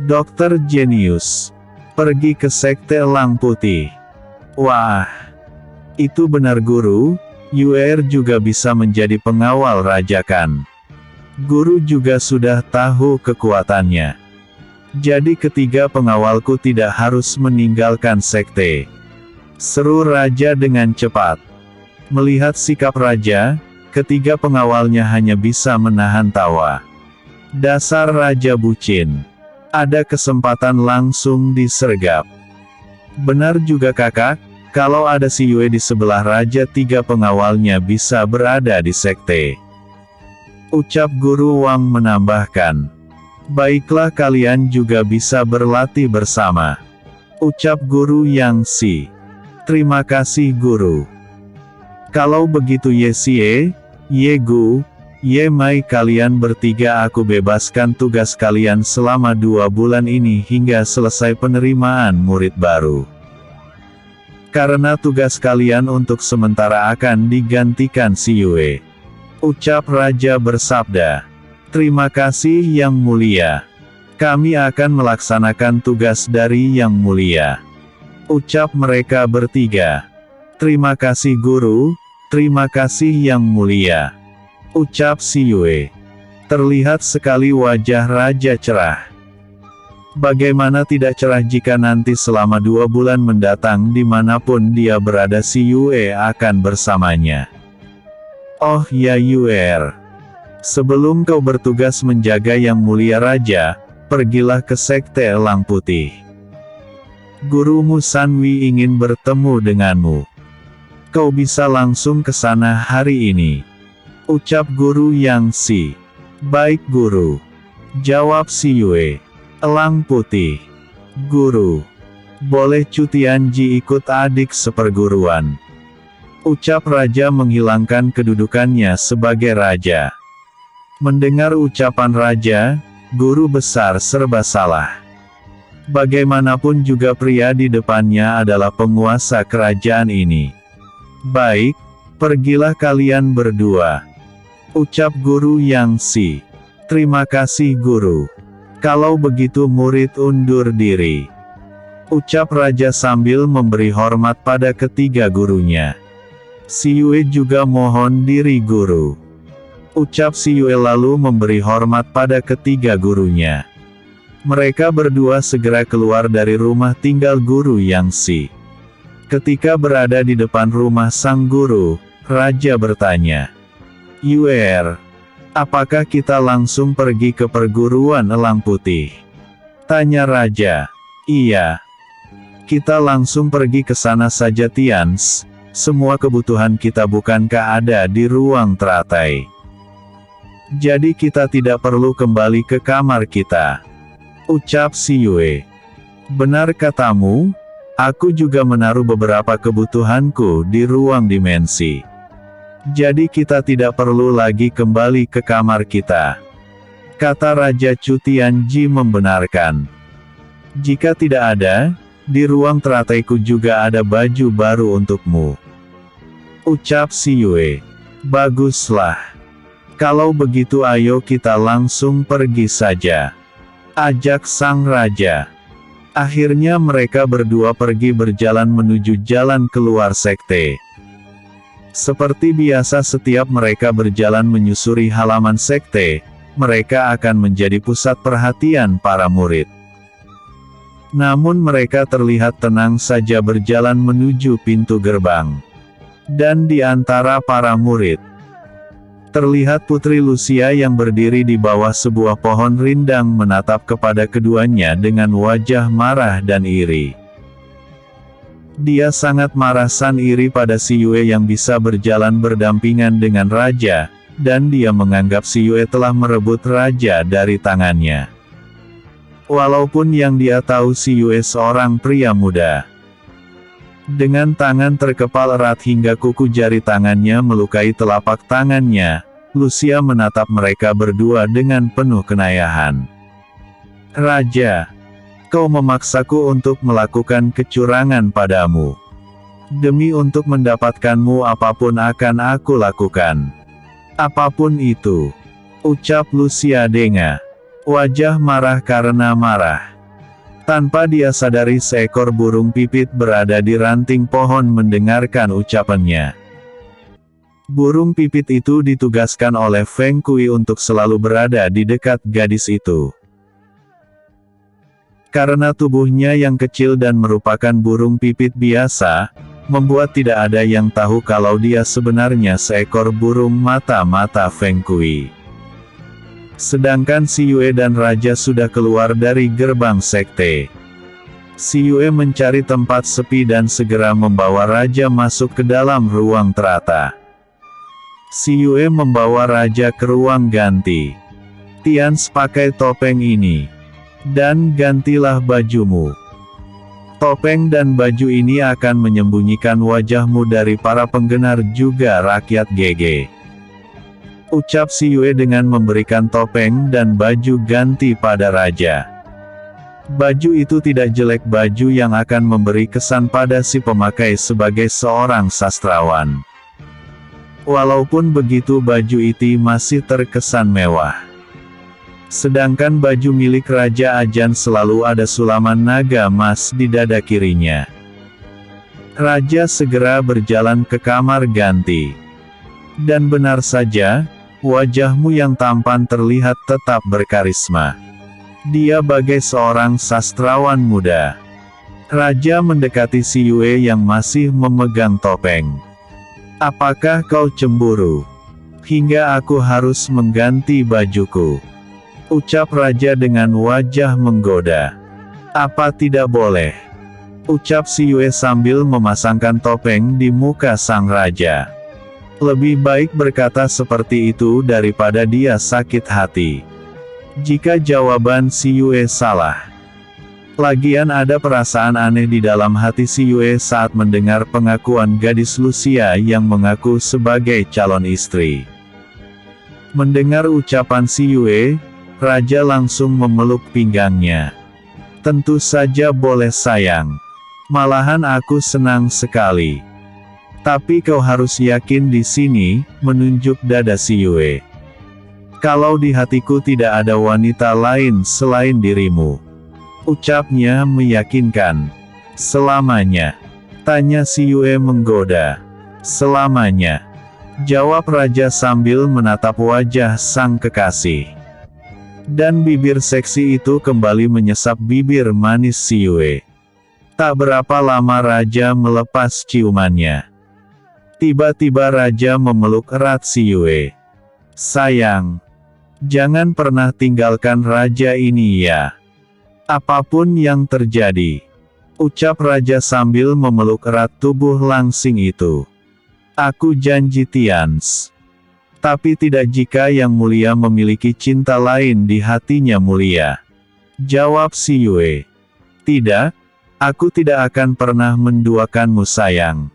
Dokter jenius. Pergi ke sekte Elang Putih. Wah. Itu benar guru, Yuer juga bisa menjadi pengawal raja kan. Guru juga sudah tahu kekuatannya. Jadi ketiga pengawalku tidak harus meninggalkan sekte. Seru raja dengan cepat. Melihat sikap raja, ketiga pengawalnya hanya bisa menahan tawa. Dasar raja bucin. Ada kesempatan langsung disergap. Benar juga kakak. Kalau ada si Yue di sebelah raja, tiga pengawalnya bisa berada di sekte. Ucap Guru Wang menambahkan. Baiklah kalian juga bisa berlatih bersama. Ucap Guru Yang Si. Terima kasih Guru. Kalau begitu Ye Xie, Ye Gu, Ye Mai kalian bertiga aku bebaskan tugas kalian selama 2 bulan ini hingga selesai penerimaan murid baru. Karena tugas kalian untuk sementara akan digantikan si Yue. Ucap Raja bersabda. Terima kasih Yang Mulia. Kami akan melaksanakan tugas dari Yang Mulia. Ucap mereka bertiga. Terima kasih Guru, terima kasih Yang Mulia. Ucap si Yue. Terlihat sekali wajah Raja cerah. Bagaimana tidak cerah jika nanti selama 2 bulan mendatang dimanapun dia berada si Yue akan bersamanya. Oh ya Yuer. Sebelum kau bertugas menjaga Yang Mulia Raja, pergilah ke sekte Elang Putih. Gurumu Sanwi ingin bertemu denganmu. Kau bisa langsung ke sana hari ini. Ucap Guru Yang Si. Baik Guru. Jawab si Yue. Elang Putih. Guru. Boleh Cutianji ikut adik seperguruan. Ucap Raja menghilangkan kedudukannya sebagai Raja. Mendengar ucapan Raja, Guru besar serba salah. Bagaimanapun juga pria di depannya adalah penguasa kerajaan ini. Baik, pergilah kalian berdua. Ucap Guru Yang Si. Terima kasih Guru. Kalau begitu murid undur diri. Ucap Raja sambil memberi hormat pada ketiga gurunya. Si Yue juga mohon diri Guru. Ucap si Yue lalu memberi hormat pada ketiga gurunya. Mereka berdua segera keluar dari rumah tinggal Guru Yang Si. Ketika berada di depan rumah sang guru, Raja bertanya. Yuer. Apakah kita langsung pergi ke perguruan Elang Putih? Tanya Raja. Iya. Kita langsung pergi ke sana saja Tians. Semua kebutuhan kita bukankah ada di ruang teratai? Jadi kita tidak perlu kembali ke kamar kita. Ucap si Yue. Benar katamu, aku juga menaruh beberapa kebutuhanku di ruang dimensi. Jadi kita tidak perlu lagi kembali ke kamar kita. Kata Raja Cutianji membenarkan. Jika tidak ada, di ruang terataiku juga ada baju baru untukmu. Ucap si Yue. Baguslah. Kalau begitu ayo kita langsung pergi saja. Ajak sang Raja. Akhirnya mereka berdua pergi berjalan menuju jalan keluar sekte. Seperti biasa setiap mereka berjalan menyusuri halaman sekte, mereka akan menjadi pusat perhatian para murid. Namun mereka terlihat tenang saja berjalan menuju pintu gerbang. Dan di antara para murid, terlihat Putri Lucia yang berdiri di bawah sebuah pohon rindang menatap kepada keduanya dengan wajah marah dan iri. Dia sangat marah dan iri pada si Yue yang bisa berjalan berdampingan dengan Raja, dan dia menganggap si Yue telah merebut Raja dari tangannya. Walaupun yang dia tahu si Yue seorang pria muda. Dengan tangan terkepal erat hingga kuku jari tangannya melukai telapak tangannya, Lucia menatap mereka berdua dengan penuh kenayahan. Raja. Kau memaksaku untuk melakukan kecurangan padamu. Demi untuk mendapatkanmu apapun akan aku lakukan. Apapun itu. Ucap Lucia Denga. Wajah marah karena marah. Tanpa dia sadari seekor burung pipit berada di ranting pohon mendengarkan ucapannya. Burung pipit itu ditugaskan oleh Feng Kui untuk selalu berada di dekat gadis itu. Karena tubuhnya yang kecil dan merupakan burung pipit biasa, membuat tidak ada yang tahu kalau dia sebenarnya seekor burung mata-mata Feng Kui. Sedangkan Si Yue dan Raja sudah keluar dari gerbang sekte. Si Yue mencari tempat sepi dan segera membawa Raja masuk ke dalam ruang teratai. Si Yue membawa Raja ke ruang ganti. Tians, pakai topeng ini. Dan gantilah bajumu. Topeng dan baju ini akan menyembunyikan wajahmu dari para penggenar juga rakyat GG. Ucap Si Yue dengan memberikan topeng dan baju ganti pada Raja. Baju itu tidak jelek, baju yang akan memberi kesan pada si pemakai sebagai seorang sastrawan. Walaupun begitu baju itu masih terkesan mewah. Sedangkan baju milik Raja Ajan selalu ada sulaman naga emas di dada kirinya. Raja segera berjalan ke kamar ganti. Dan benar saja, wajahmu yang tampan terlihat tetap berkarisma. Dia bagai seorang sastrawan muda. Raja mendekati Si Yue yang masih memegang topeng. Apakah kau cemburu? Hingga aku harus mengganti bajuku. Ucap Raja dengan wajah menggoda. Apa tidak boleh? Ucap Si Yue sambil memasangkan topeng di muka sang Raja. Lebih baik berkata seperti itu daripada dia sakit hati. Jika jawaban Si Yue salah. Lagian ada perasaan aneh di dalam hati Si Yue saat mendengar pengakuan gadis Lucia yang mengaku sebagai calon istri. Mendengar ucapan Si Yue, Raja langsung memeluk pinggangnya. Tentu saja boleh sayang. Malahan aku senang sekali. Tapi kau harus yakin di sini, menunjuk dada Si Yue. Kalau di hatiku tidak ada wanita lain selain dirimu. Ucapnya meyakinkan. Selamanya. Tanya Si Yue menggoda. Selamanya. Jawab Raja sambil menatap wajah sang kekasih. Dan bibir seksi itu kembali menyesap bibir manis Si Yue. Tak berapa lama Raja melepas ciumannya. Tiba-tiba Raja memeluk erat Si Yue. Sayang. Jangan pernah tinggalkan Raja ini ya. Apapun yang terjadi. Ucap Raja sambil memeluk erat tubuh langsing itu. Aku janji Tians. Tapi tidak jika Yang Mulia memiliki cinta lain di hatinya mulia. Jawab Si Yue. Tidak, aku tidak akan pernah menduakanmu sayang.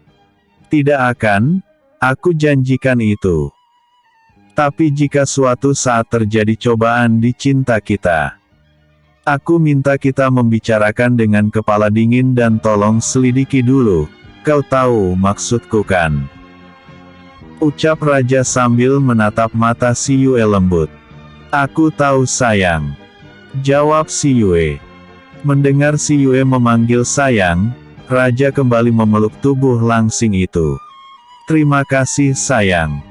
Tidak akan, aku janjikan itu. Tapi jika suatu saat terjadi cobaan di cinta kita. Aku minta kita membicarakan dengan kepala dingin dan tolong selidiki dulu, kau tahu maksudku kan? Ucap Raja sambil menatap mata Si Yue lembut. Aku tahu sayang. Jawab Si Yue. Mendengar Si Yue memanggil sayang, Raja kembali memeluk tubuh langsing itu. Terima kasih sayang.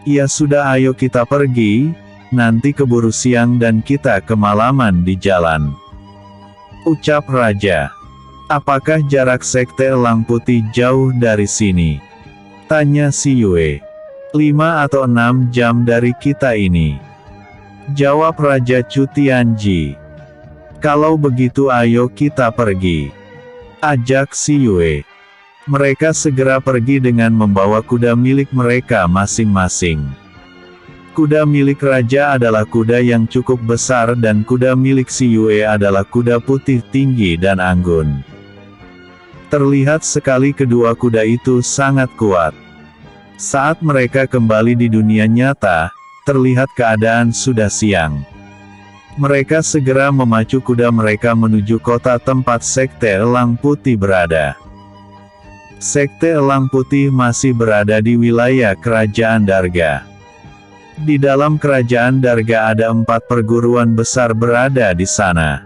Ya sudah, ayo kita pergi, nanti keburu siang dan kita kemalaman di jalan. Ucap Raja. Apakah jarak sekte Elang Putih jauh dari sini? Tanya Si Yue. 5 atau 6 jam dari kita ini. Jawab Raja Chu Tianji. Kalau begitu ayo kita pergi. Ajak Si Yue. Mereka segera pergi dengan membawa kuda milik mereka masing-masing. Kuda milik Raja adalah kuda yang cukup besar dan kuda milik Si Yue adalah kuda putih tinggi dan anggun. Terlihat sekali kedua kuda itu sangat kuat. Saat mereka kembali di dunia nyata, terlihat keadaan sudah siang. Mereka segera memacu kuda mereka menuju kota tempat Sekte Elang Putih berada. Sekte Elang Putih masih berada di wilayah Kerajaan Darga. Di dalam kerajaan Darga ada 4 perguruan besar berada di sana.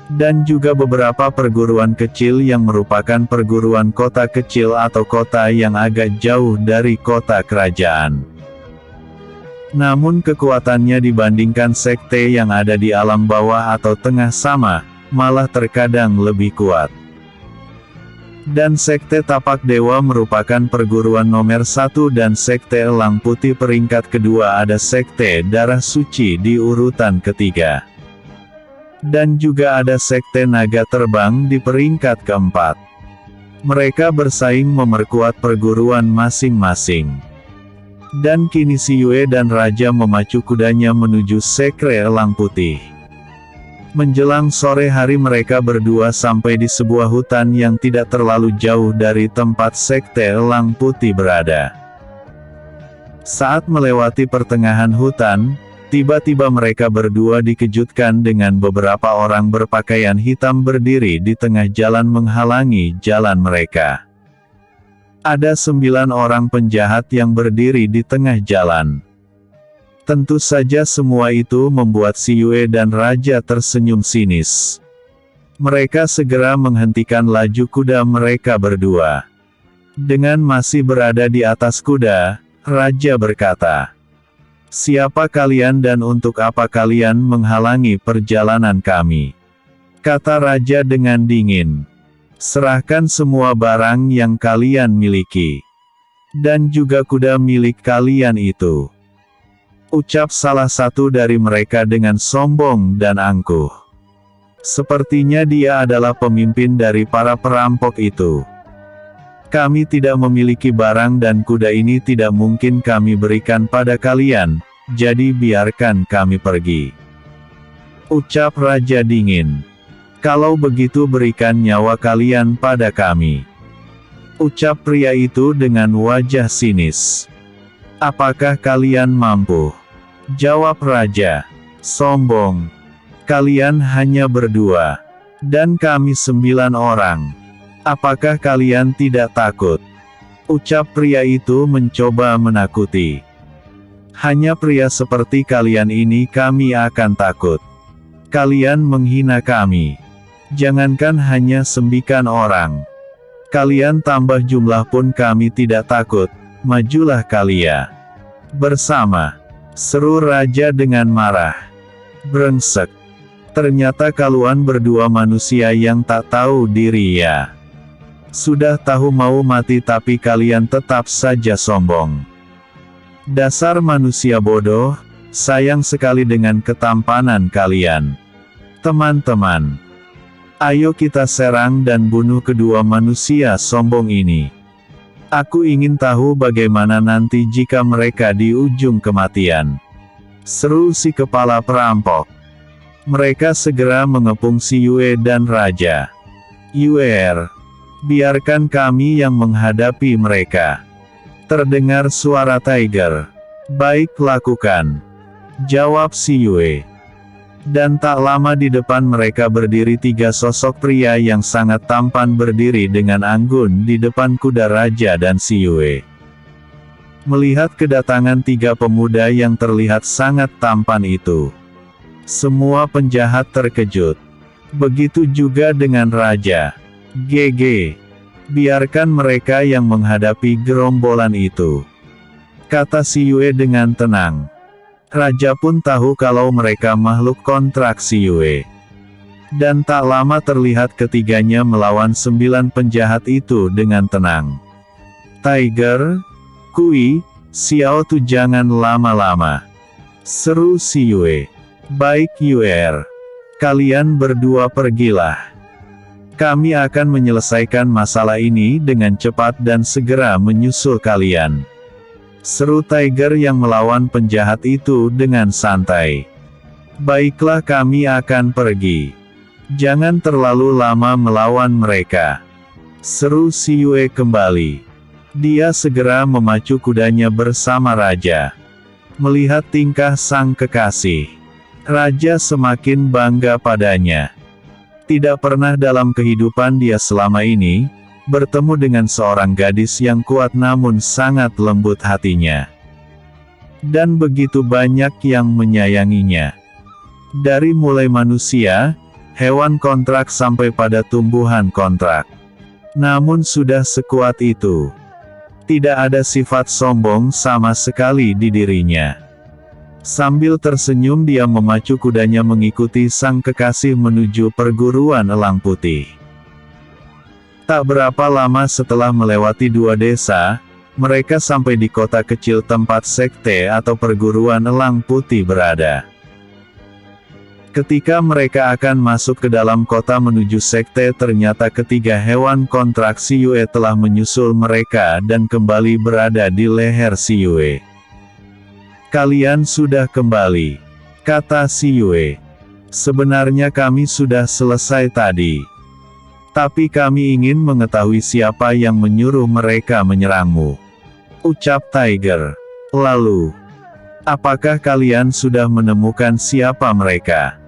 Dan juga beberapa perguruan kecil yang merupakan perguruan kota kecil atau kota yang agak jauh dari kota kerajaan. Namun kekuatannya dibandingkan sekte yang ada di alam bawah atau tengah sama, malah terkadang lebih kuat. Dan sekte Tapak Dewa merupakan perguruan nomor 1 dan sekte Elang Putih peringkat kedua, ada sekte Darah Suci di urutan ketiga. Dan juga ada sekte Naga Terbang di peringkat keempat. Mereka bersaing memperkuat perguruan masing-masing. Dan kini si Yue dan Raja memacu kudanya menuju sekte Elang Putih. Menjelang sore hari mereka berdua sampai di sebuah hutan yang tidak terlalu jauh dari tempat sekte Elang Putih berada. Saat melewati pertengahan hutan, tiba-tiba mereka berdua dikejutkan dengan beberapa orang berpakaian hitam berdiri di tengah jalan menghalangi jalan mereka. Ada 9 orang penjahat yang berdiri di tengah jalan. Tentu saja semua itu membuat si Yue dan Raja tersenyum sinis. Mereka segera menghentikan laju kuda mereka berdua. Dengan masih berada di atas kuda, Raja berkata, "Siapa kalian dan untuk apa kalian menghalangi perjalanan kami?" Kata Raja dengan dingin. "Serahkan semua barang yang kalian miliki. Dan juga kuda milik kalian itu." Ucap salah satu dari mereka dengan sombong dan angkuh. Sepertinya dia adalah pemimpin dari para perampok itu. "Kami tidak memiliki barang dan kuda ini tidak mungkin kami berikan pada kalian, jadi biarkan kami pergi." Ucap Raja dingin. "Kalau begitu berikan nyawa kalian pada kami." Ucap pria itu dengan wajah sinis. "Apakah kalian mampu?" Jawab Raja. "Sombong. Kalian hanya berdua. Dan kami 9 orang. Apakah kalian tidak takut?" Ucap pria itu mencoba menakuti. "Hanya pria seperti kalian ini kami akan takut. Kalian menghina kami. Jangankan hanya 9 orang. Kalian tambah jumlah pun kami tidak takut, majulah kalian bersama." Seru Raja dengan marah. "Brengsek. Ternyata kalian berdua manusia yang tak tahu diri ya. Sudah tahu mau mati tapi kalian tetap saja sombong. Dasar manusia bodoh, sayang sekali dengan ketampanan kalian. Teman-teman, ayo kita serang dan bunuh kedua manusia sombong ini. Aku ingin tahu bagaimana nanti jika mereka di ujung kematian." Seru si kepala perampok. Mereka segera mengepung si Yue dan Raja. "Yue, biarkan kami yang menghadapi mereka." Terdengar suara Tiger. "Baik, lakukan," jawab si Yue. Dan tak lama di depan mereka berdiri 3 sosok pria yang sangat tampan berdiri dengan anggun di depan kuda Raja dan si Yue. Melihat kedatangan 3 pemuda yang terlihat sangat tampan itu, semua penjahat terkejut. Begitu juga dengan Raja. "GG. Biarkan mereka yang menghadapi gerombolan itu," kata si Yue dengan tenang. Raja pun tahu kalau mereka makhluk kontrak si Yue. Dan tak lama terlihat ketiganya melawan 9 penjahat itu dengan tenang. "Tiger, Kui, Xiao Tu jangan lama-lama," seru si Yue. "Baik Yue, kalian berdua pergilah. Kami akan menyelesaikan masalah ini dengan cepat dan segera menyusul kalian," seru Tiger yang melawan penjahat itu dengan santai. "Baiklah, kami akan pergi. Jangan terlalu lama melawan mereka," seru si Yue kembali. Dia segera memacu kudanya bersama Raja. Melihat tingkah sang kekasih, Raja semakin bangga padanya. Tidak pernah dalam kehidupan dia selama ini bertemu dengan seorang gadis yang kuat namun sangat lembut hatinya. Dan begitu banyak yang menyayanginya. Dari mulai manusia, hewan kontrak sampai pada tumbuhan kontrak. Namun sudah sekuat itu. Tidak ada sifat sombong sama sekali di dirinya. Sambil tersenyum dia memacu kudanya mengikuti sang kekasih menuju perguruan elang putih. Tak berapa lama setelah melewati 2 desa, mereka sampai di kota kecil tempat sekte atau perguruan elang putih berada. Ketika mereka akan masuk ke dalam kota menuju sekte, ternyata ketiga hewan kontrak si Yue telah menyusul mereka dan kembali berada di leher si Yue. "Kalian sudah kembali," kata si Yue. "Sebenarnya kami sudah selesai tadi. Tapi kami ingin mengetahui siapa yang menyuruh mereka menyerangmu," ucap Tiger. "Lalu, apakah kalian sudah menemukan siapa mereka?"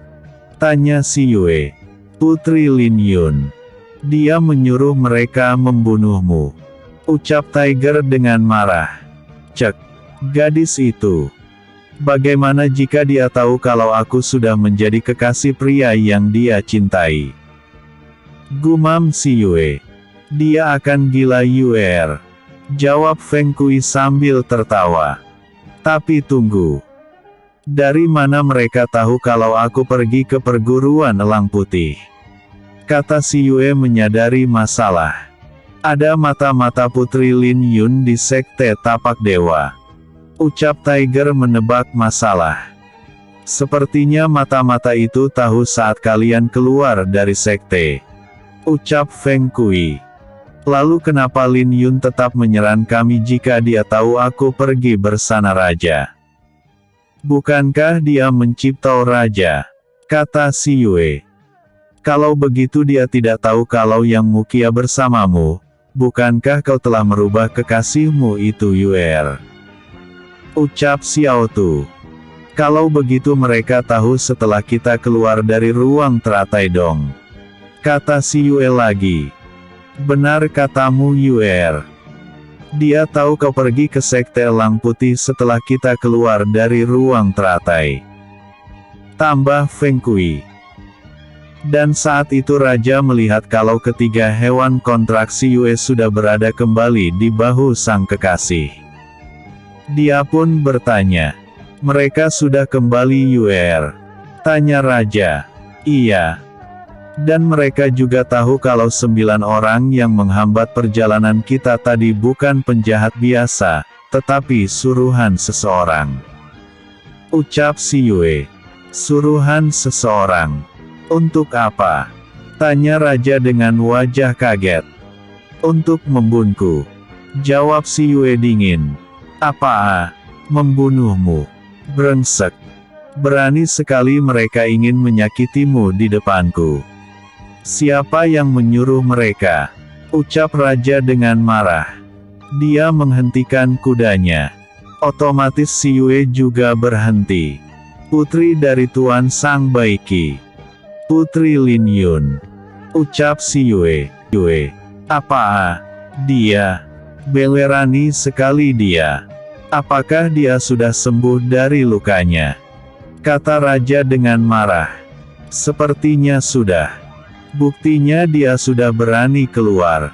tanya si Yue. "Putri Lin Yun. Dia menyuruh mereka membunuhmu," ucap Tiger dengan marah. "Cek, gadis itu. Bagaimana jika dia tahu kalau aku sudah menjadi kekasih pria yang dia cintai?" gumam si Yue. "Dia akan gila Yuer," jawab Feng Kui sambil tertawa. "Tapi tunggu. Dari mana mereka tahu kalau aku pergi ke perguruan elang putih?" kata si Yue menyadari masalah. "Ada mata-mata Putri Lin Yun di sekte tapak dewa," ucap Tiger menebak masalah. "Sepertinya mata-mata itu tahu saat kalian keluar dari sekte," ucap Feng Kui. "Lalu kenapa Lin Yun tetap menyerang kami jika dia tahu aku pergi bersama raja? Bukankah dia mencipta raja?" kata si Yue. "Kalau begitu dia tidak tahu kalau yang mukia bersamamu. Bukankah kau telah merubah kekasihmu itu Yuer?" ucap Xiao Tu. "Kalau begitu mereka tahu setelah kita keluar dari ruang teratai dong," kata si Yue lagi. "Benar katamu Yuer. Dia tahu kau pergi ke sekte elang putih setelah kita keluar dari ruang teratai," tambah Feng Kui. Dan saat itu raja melihat kalau ketiga hewan kontrak si Yue sudah berada kembali di bahu sang kekasih. Dia pun bertanya, "Mereka sudah kembali Yuer?" tanya raja. "Iya. Dan mereka juga tahu kalau 9 orang yang menghambat perjalanan kita tadi bukan penjahat biasa, tetapi suruhan seseorang," ucap si Yue. "Suruhan seseorang? Untuk apa?" tanya raja dengan wajah kaget. "Untuk membunuhku," jawab si Yue dingin. "Apa? Membunuhmu? Brengsek. Berani sekali mereka ingin menyakitimu di depanku. Siapa yang menyuruh mereka?" ucap raja dengan marah. Dia menghentikan kudanya. Otomatis si Yue juga berhenti. "Putri dari Tuan Sang Baiki. Putri Lin Yun," ucap si Yue. "Yue. Apa? Dia? Berani sekali dia. Apakah dia sudah sembuh dari lukanya?" kata raja dengan marah. "Sepertinya sudah. Buktinya dia sudah berani keluar.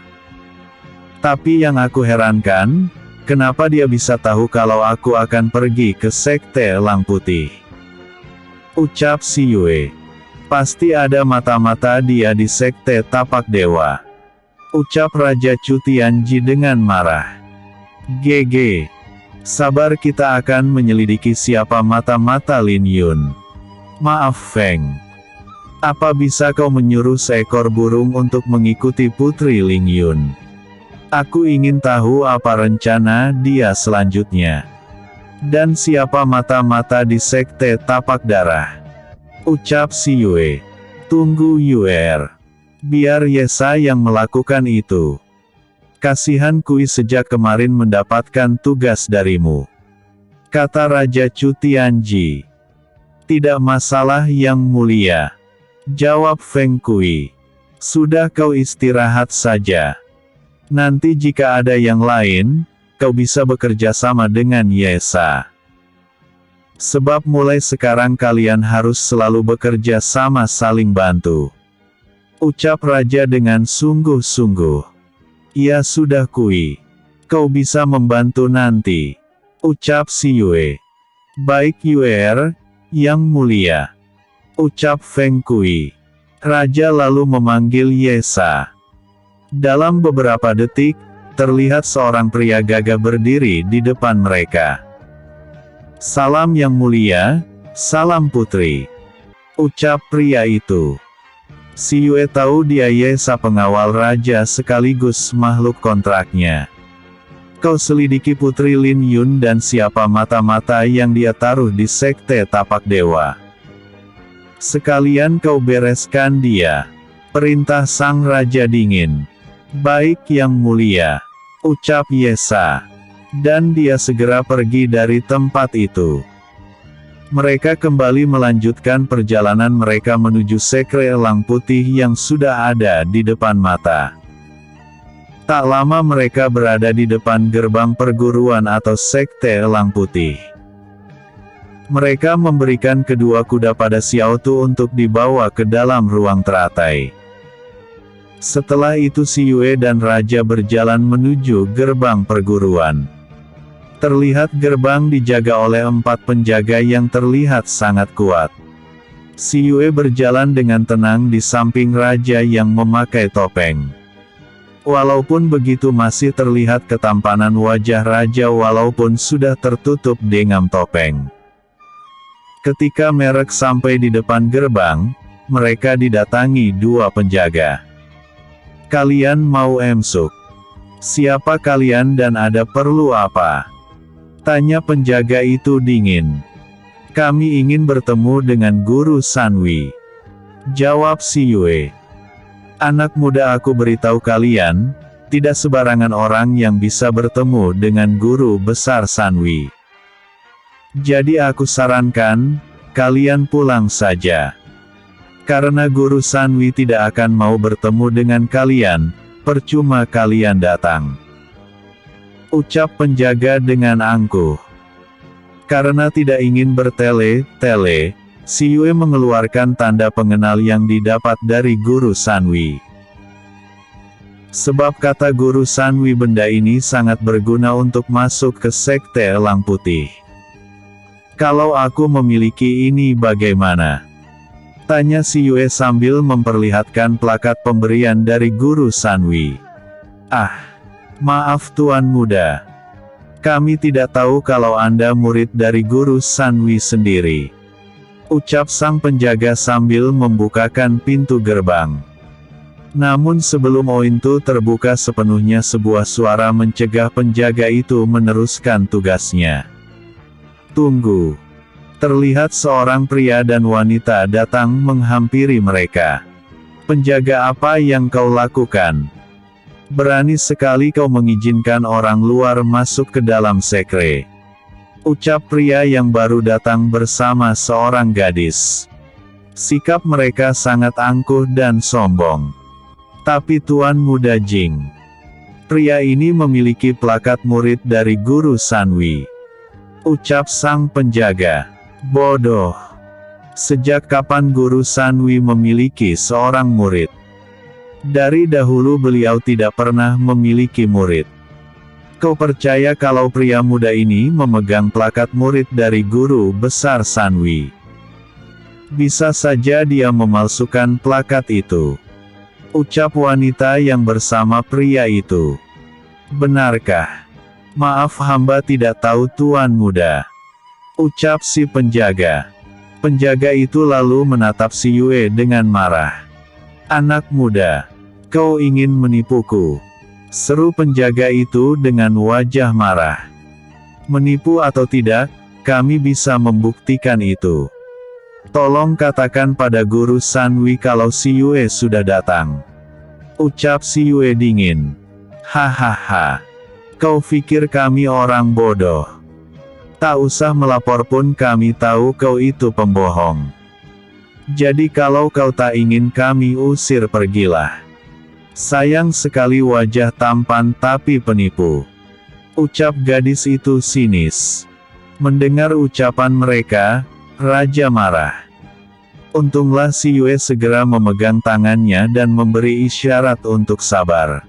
Tapi yang aku herankan, kenapa dia bisa tahu kalau aku akan pergi ke sekte elang putih?" ucap si Yue. "Pasti ada mata-mata dia di sekte tapak dewa," ucap Raja Chu Tianji dengan marah. "GG. Sabar, kita akan menyelidiki siapa mata-mata Lin Yun. Maaf Feng. Apa bisa kau menyuruh seekor burung untuk mengikuti Putri Lin Yun? Aku ingin tahu apa rencana dia selanjutnya. Dan siapa mata-mata di sekte tapak darah?" ucap si Yue. "Tunggu Yuer. Biar Yesa yang melakukan itu. Kasihan Kui sejak kemarin mendapatkan tugas darimu," kata Raja Chu Tianji. "Tidak masalah yang mulia," jawab Feng Kui. "Sudah, kau istirahat saja. Nanti jika ada yang lain, kau bisa bekerja sama dengan Yesa." Sebab mulai sekarang kalian harus selalu bekerja sama saling bantu. Ucap raja dengan sungguh-sungguh. Ya sudah Kui. Kau bisa membantu nanti. Ucap si Yue. Baik Yuer, yang mulia. Ucap Feng Kui. Raja lalu memanggil Yesa. Dalam beberapa detik, terlihat seorang pria gagah berdiri di depan mereka. Salam yang mulia, salam putri. Ucap pria itu. Si Yue tahu dia Yesa pengawal raja sekaligus makhluk kontraknya. Kau selidiki Putri Lin Yun dan siapa mata-mata yang dia taruh di sekte tapak dewa. Sekalian kau bereskan dia. Perintah sang raja dingin. Baik yang mulia. Ucap Yesa. Dan dia segera pergi dari tempat itu. Mereka kembali melanjutkan perjalanan mereka menuju sekre elang putih yang sudah ada di depan mata. Tak lama mereka berada di depan gerbang perguruan atau sekte elang putih. Mereka memberikan kedua kuda pada Xiao Tu untuk dibawa ke dalam ruang teratai. Setelah itu si Yue dan Raja berjalan menuju gerbang perguruan. Terlihat gerbang dijaga oleh 4 penjaga yang terlihat sangat kuat. Si Yue berjalan dengan tenang di samping Raja yang memakai topeng. Walaupun begitu masih terlihat ketampanan wajah Raja walaupun sudah tertutup dengan topeng. Ketika mereka sampai di depan gerbang, mereka didatangi 2 penjaga. Kalian mau emsuk? Siapa kalian dan ada perlu apa? Tanya penjaga itu dingin. Kami ingin bertemu dengan Guru Sanwi. Jawab si Yue. Anak muda aku beritahu kalian, tidak sebarangan orang yang bisa bertemu dengan Guru Besar Sanwi. Jadi aku sarankan, kalian pulang saja. Karena Guru Sanwi tidak akan mau bertemu dengan kalian, percuma kalian datang. Ucap penjaga dengan angkuh. Karena tidak ingin bertele-tele, si Yue mengeluarkan tanda pengenal yang didapat dari Guru Sanwi. Sebab kata Guru Sanwi benda ini sangat berguna untuk masuk ke sekte elang putih. Kalau aku memiliki ini bagaimana? Tanya si Yue sambil memperlihatkan plakat pemberian dari Guru Sanwi. Maaf Tuan Muda. Kami tidak tahu kalau Anda murid dari Guru Sanwi sendiri. Ucap sang penjaga sambil membukakan pintu gerbang. Namun sebelum pintu terbuka sepenuhnya sebuah suara mencegah penjaga itu meneruskan tugasnya. Tunggu. Terlihat seorang pria dan wanita datang menghampiri mereka. Penjaga apa yang kau lakukan? Berani sekali kau mengizinkan orang luar masuk ke dalam sekre. Ucap pria yang baru datang bersama seorang gadis. Sikap mereka sangat angkuh dan sombong. Tapi Tuan Muda Jing. Pria ini memiliki plakat murid dari Guru Sanwi. Ucap sang penjaga. Bodoh. Sejak kapan Guru Sanwi memiliki seorang murid? Dari dahulu beliau tidak pernah memiliki murid. Kau percaya kalau pria muda ini memegang plakat murid dari Guru Besar Sanwi? Bisa saja dia memalsukan plakat itu. Ucap wanita yang bersama pria itu. Benarkah? Maaf hamba tidak tahu Tuan Muda. Ucap si penjaga. Penjaga itu lalu menatap si Yue dengan marah. Anak muda. Kau ingin menipuku? Seru penjaga itu dengan wajah marah. Menipu atau tidak, kami bisa membuktikan itu. Tolong katakan pada Guru Sanwi kalau si Yue sudah datang. Ucap si Yue dingin. Hahaha. Kau pikir kami orang bodoh? Tak usah melapor pun kami tahu kau itu pembohong. Jadi kalau kau tak ingin kami usir pergilah. Sayang sekali wajah tampan tapi penipu. Ucap gadis itu sinis. Mendengar ucapan mereka, raja marah. Untunglah si Yue segera memegang tangannya dan memberi isyarat untuk sabar.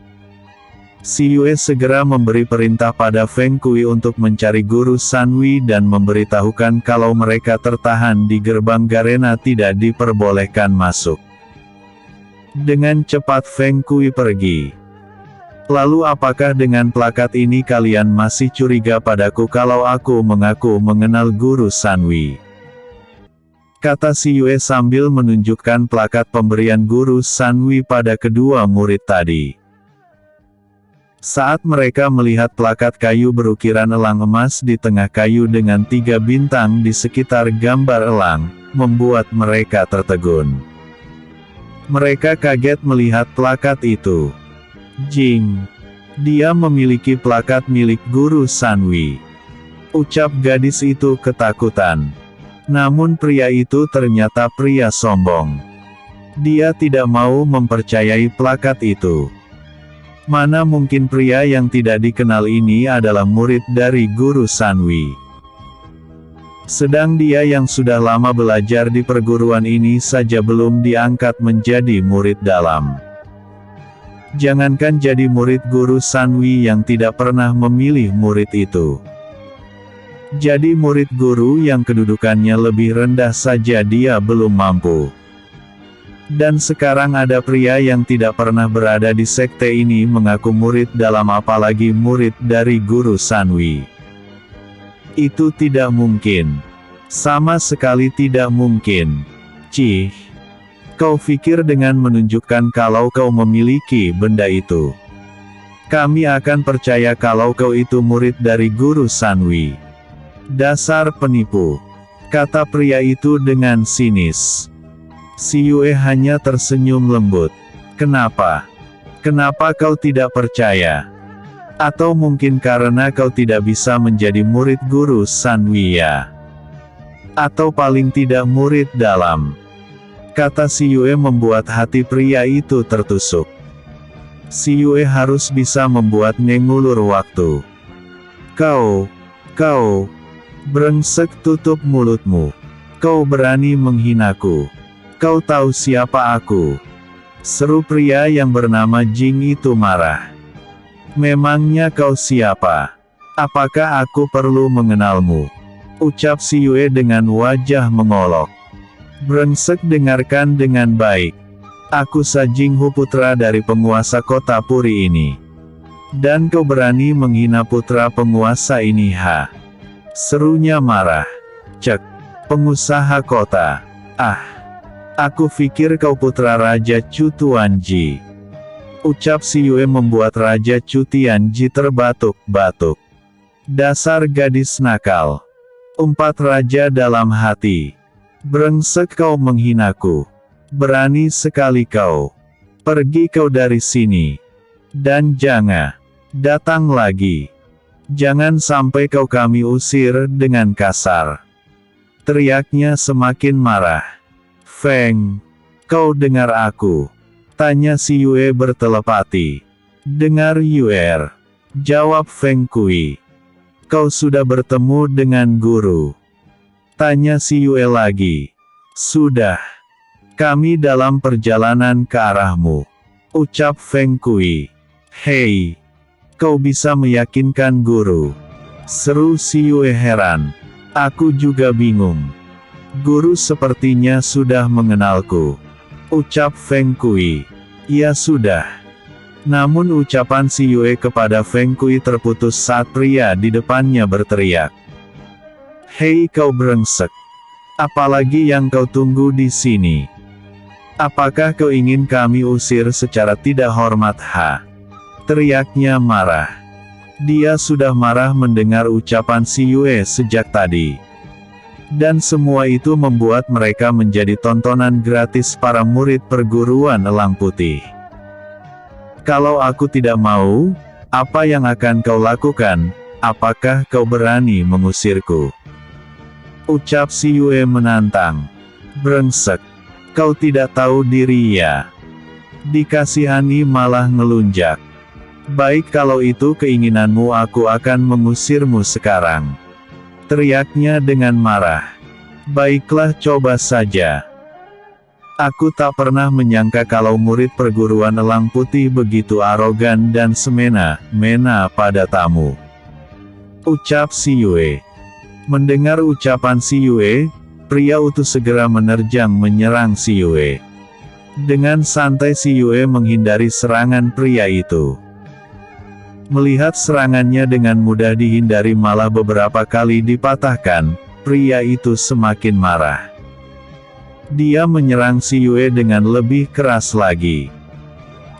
Si Yue segera memberi perintah pada Feng Kui untuk mencari guru Sanwi dan memberitahukan kalau mereka tertahan di gerbang Garena tidak diperbolehkan masuk. Dengan cepat Feng Kui pergi. Lalu apakah dengan plakat ini kalian masih curiga padaku kalau aku mengaku mengenal guru Sanwi? Kata si Yue sambil menunjukkan plakat pemberian guru Sanwi pada kedua murid tadi. Saat mereka melihat plakat kayu berukiran elang emas di tengah kayu dengan 3 bintang di sekitar gambar elang, membuat mereka tertegun. Mereka kaget melihat plakat itu. Jing, dia memiliki plakat milik guru Sanwi. Ucap gadis itu ketakutan. Namun pria itu ternyata pria sombong. Dia tidak mau mempercayai plakat itu. Mana mungkin pria yang tidak dikenal ini adalah murid dari guru Sanwi. Sedang dia yang sudah lama belajar di perguruan ini saja belum diangkat menjadi murid dalam. Jangankan jadi murid guru Sanwi yang tidak pernah memilih murid itu. Jadi murid guru yang kedudukannya lebih rendah saja dia belum mampu. Dan sekarang ada pria yang tidak pernah berada di sekte ini mengaku murid dalam, apalagi murid dari guru Sanwi. Itu tidak mungkin. Sama sekali tidak mungkin. Cih. Kau pikir dengan menunjukkan kalau kau memiliki benda itu, kami akan percaya kalau kau itu murid dari guru Sanwi? Dasar penipu, kata pria itu dengan sinis. Si Yue hanya tersenyum lembut. Kenapa? Kenapa kau tidak percaya? Atau mungkin karena kau tidak bisa menjadi murid guru Sanwi ya? Atau paling tidak murid dalam? Kata si Yue membuat hati pria itu tertusuk. Si Yue harus bisa membuatnya ngulur waktu. Kau, brengsek, tutup mulutmu. Kau berani menghinaku. Kau tahu siapa aku? Seru pria yang bernama Jing itu marah. Memangnya kau siapa? Apakah aku perlu mengenalmu? Ucap si Yue dengan wajah mengolok. Brengsek, dengarkan dengan baik. Aku Jinghu, putra dari penguasa kota Puri ini. Dan kau berani menghina putra penguasa ini, ha? Serunya marah. Cek, pengusaha kota. Ah, aku pikir kau putra Raja Chu Tuanji. Ucap si Yue membuat Raja Chu Tianji terbatuk-batuk. Dasar gadis nakal. Umpat raja dalam hati. Brengsek, kau menghinaku. Berani sekali kau. Pergi kau dari sini. Dan jangan datang lagi. Jangan sampai kau kami usir dengan kasar. Teriaknya semakin marah. Feng, kau dengar aku? Tanya si Yue bertelepati. Dengar Yue, jawab Feng Kui. Kau sudah bertemu dengan guru? Tanya si Yue lagi. Sudah. Kami dalam perjalanan ke arahmu. Ucap Feng Kui. Hei, kau bisa meyakinkan guru? Seru si Yue heran. Aku juga bingung. Guru sepertinya sudah mengenalku. Ucap Feng Kui. Ya sudah. Namun ucapan si Yue kepada Feng Kui terputus saat pria di depannya berteriak. Hei kau brengsek. Apalagi yang kau tunggu di sini? Apakah kau ingin kami usir secara tidak hormat, ha? Teriaknya marah. Dia sudah marah mendengar ucapan si Yue sejak tadi. Dan semua itu membuat mereka menjadi tontonan gratis para murid perguruan Elang Putih. Kalau aku tidak mau, apa yang akan kau lakukan? Apakah kau berani mengusirku? Ucap si Yue menantang. Brengsek. Kau tidak tahu diri ya? Dikasihani malah ngelunjak. Baik kalau itu keinginanmu, aku akan mengusirmu sekarang. teriaknya dengan marah. Baiklah, coba saja. Aku tak pernah menyangka kalau murid perguruan Elang Putih begitu arogan dan semena-mena pada tamu. Ucap Si Yue. Mendengar ucapan Si Yue, pria utuh segera menerjang menyerang Si Yue. Dengan santai Si Yue menghindari serangan pria itu. Melihat serangannya dengan mudah dihindari malah beberapa kali dipatahkan, pria itu semakin marah. Dia menyerang Si Yue dengan lebih keras lagi.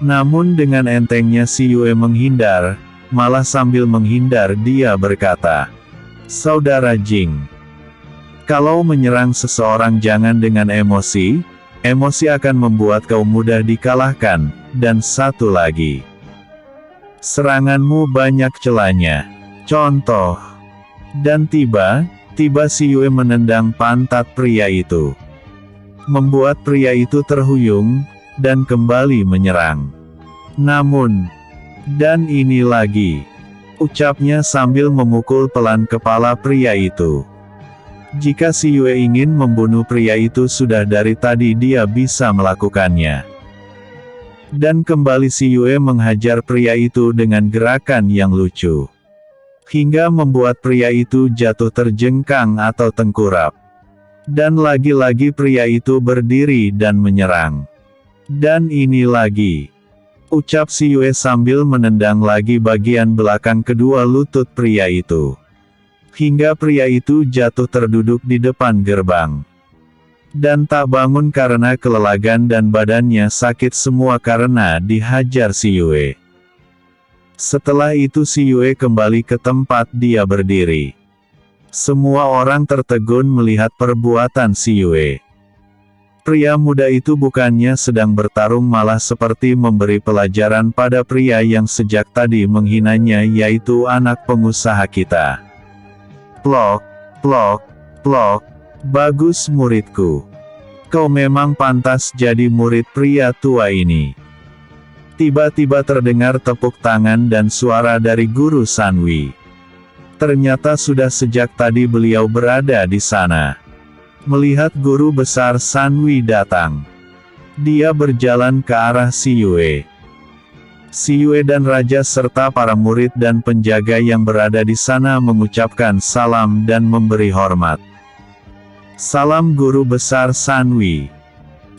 Namun dengan entengnya Si Yue menghindar, malah sambil menghindar dia berkata, "Saudara Jing, kalau menyerang seseorang jangan dengan emosi, emosi akan membuat kau mudah dikalahkan, dan satu lagi. Seranganmu banyak celahnya. Contoh." Dan tiba-tiba Si Yue menendang pantat pria itu. Membuat pria itu terhuyung, dan kembali menyerang. Namun, dan ini lagi, ucapnya sambil memukul pelan kepala pria itu. Jika Si Yue ingin membunuh pria itu sudah dari tadi dia bisa melakukannya. Dan kembali Si Yue menghajar pria itu dengan gerakan yang lucu. Hingga membuat pria itu jatuh terjengkang atau tengkurap. Dan lagi-lagi pria itu berdiri dan menyerang. Dan ini lagi, ucap Si Yue sambil menendang lagi bagian belakang kedua lutut pria itu. Hingga pria itu jatuh terduduk di depan gerbang. Dan tak bangun karena kelelagan dan badannya sakit semua karena dihajar Si Yue. Setelah itu Si Yue kembali ke tempat dia berdiri. Semua orang tertegun melihat perbuatan Si Yue. Pria muda itu bukannya sedang bertarung malah seperti memberi pelajaran pada pria yang sejak tadi menghinanya yaitu anak pengusaha kita. Plok, plok, plok. Bagus muridku. Kau memang pantas jadi murid pria tua ini. Tiba-tiba terdengar tepuk tangan dan suara dari Guru Sanwi. Ternyata sudah sejak tadi beliau berada di sana. Melihat guru besar Sanwi datang, dia berjalan ke arah Si Yue. Si Yue dan raja serta para murid dan penjaga yang berada di sana mengucapkan salam dan memberi hormat. "Salam guru besar Sanwi,"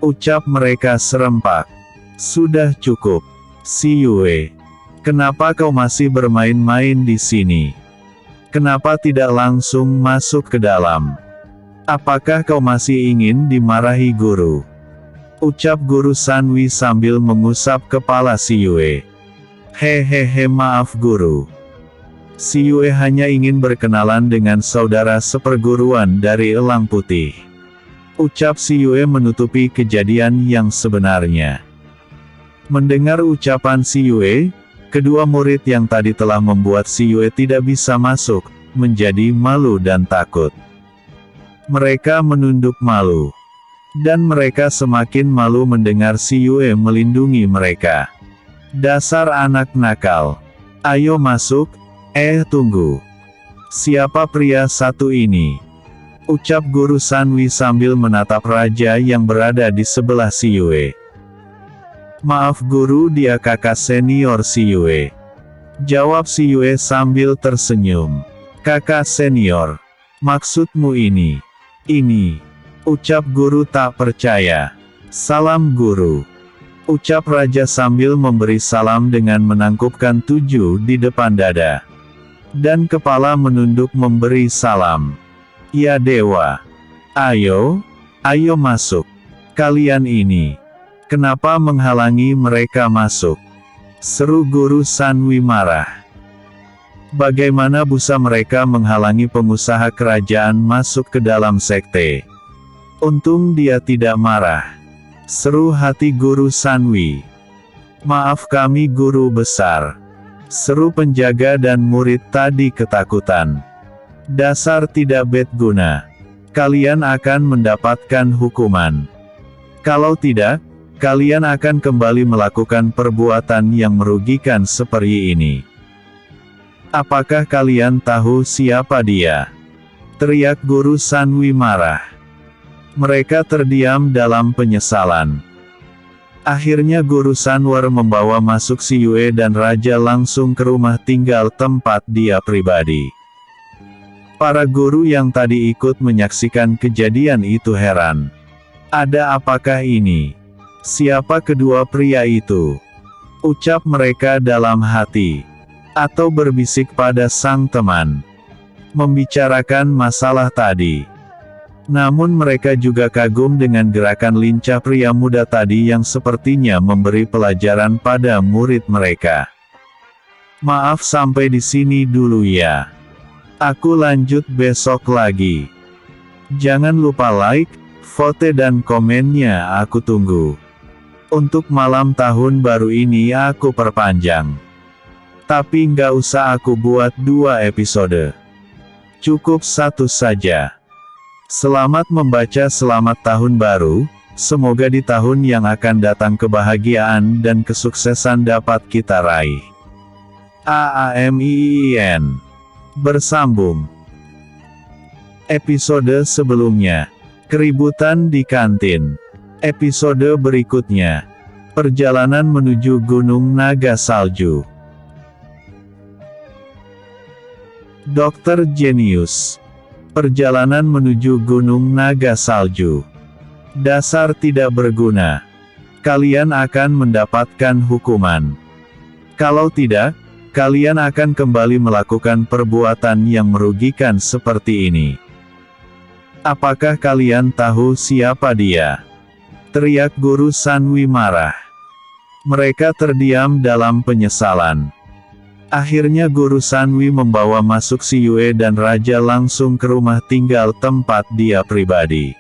ucap mereka serempak. "Sudah cukup, Si Yue. Kenapa kau masih bermain-main di sini? Kenapa tidak langsung masuk ke dalam? Apakah kau masih ingin dimarahi guru?" ucap Guru Sanwi sambil mengusap kepala Si Yue. "Hehehe, maaf guru. Si Yue hanya ingin berkenalan dengan saudara seperguruan dari Elang Putih," ucap Si Yue menutupi kejadian yang sebenarnya. Mendengar ucapan Si Yue, kedua murid yang tadi telah membuat Si Yue tidak bisa masuk, menjadi malu dan takut. Mereka menunduk malu. Dan mereka semakin malu mendengar Si Yue melindungi mereka. "Dasar anak nakal. Ayo masuk." Tunggu. Siapa pria satu ini?" ucap Guru Sanwi sambil menatap raja yang berada di sebelah Si Yue. "Maaf guru, dia kakak senior Si Yue," jawab Si Yue sambil tersenyum. "Kakak senior? Maksudmu ini?" "Ini," ucap guru tak percaya. "Salam guru," ucap raja sambil memberi salam dengan menangkupkan 7 di depan dada. Dan kepala menunduk memberi salam. "Ya dewa. Ayo masuk. Kalian ini. Kenapa menghalangi mereka masuk?" seru Guru Sanwi marah. Bagaimana bisa mereka menghalangi pengusaha kerajaan masuk ke dalam sekte? Untung dia tidak marah. Seru hati Guru Sanwi. "Maaf kami guru besar," seru penjaga dan murid tadi ketakutan. "Dasar tidak berguna. Kalian akan mendapatkan hukuman. Kalau tidak, kalian akan kembali melakukan perbuatan yang merugikan seperti ini. Apakah kalian tahu siapa dia?" teriak Guru Sanwi marah. Mereka terdiam dalam penyesalan. Akhirnya Guru Sanwer membawa masuk si Yue dan Raja langsung ke rumah tinggal tempat dia pribadi. Para guru yang tadi ikut menyaksikan kejadian itu heran. Ada apakah ini? Siapa kedua pria itu? Ucap mereka dalam hati. Atau berbisik pada sang teman. Membicarakan masalah tadi. Namun mereka juga kagum dengan gerakan lincah pria muda tadi yang sepertinya memberi pelajaran pada murid mereka. Maaf sampai di sini dulu ya. Aku lanjut besok lagi. Jangan lupa like, vote dan komennya aku tunggu. Untuk malam tahun baru ini aku perpanjang. Tapi nggak usah aku buat 2 episode. Cukup 1 saja. Selamat membaca, selamat tahun baru, semoga di tahun yang akan datang kebahagiaan dan kesuksesan dapat kita raih. AAMIIN. Bersambung. Episode sebelumnya, keributan di kantin. Episode berikutnya, perjalanan menuju Gunung Naga Salju. Dokter Jenius. Perjalanan menuju Gunung Naga Salju. Dasar tidak berguna. Kalian akan mendapatkan hukuman. Kalau tidak, kalian akan kembali melakukan perbuatan yang merugikan seperti ini. Apakah kalian tahu siapa dia? Teriak Guru Sanwi marah. Mereka terdiam dalam penyesalan. Akhirnya Guru Sanwi membawa masuk si Yue dan Raja langsung ke rumah tinggal tempat dia pribadi.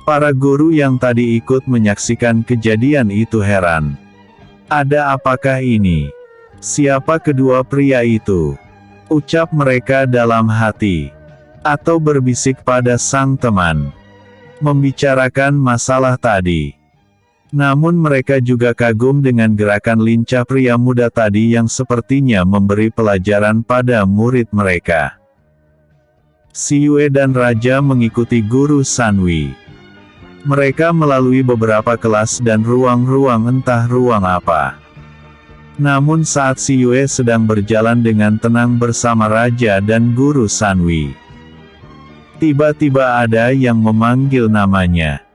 Para guru yang tadi ikut menyaksikan kejadian itu heran. Ada apakah ini? Siapa kedua pria itu? Ucap mereka dalam hati. Atau berbisik pada sang teman. Membicarakan masalah tadi. Namun mereka juga kagum dengan gerakan lincah pria muda tadi yang sepertinya memberi pelajaran pada murid mereka. Si Yue dan Raja mengikuti Guru Sanwi. Mereka melalui beberapa kelas dan ruang-ruang entah ruang apa. Namun saat si Yue sedang berjalan dengan tenang bersama Raja dan Guru Sanwi, tiba-tiba ada yang memanggil namanya.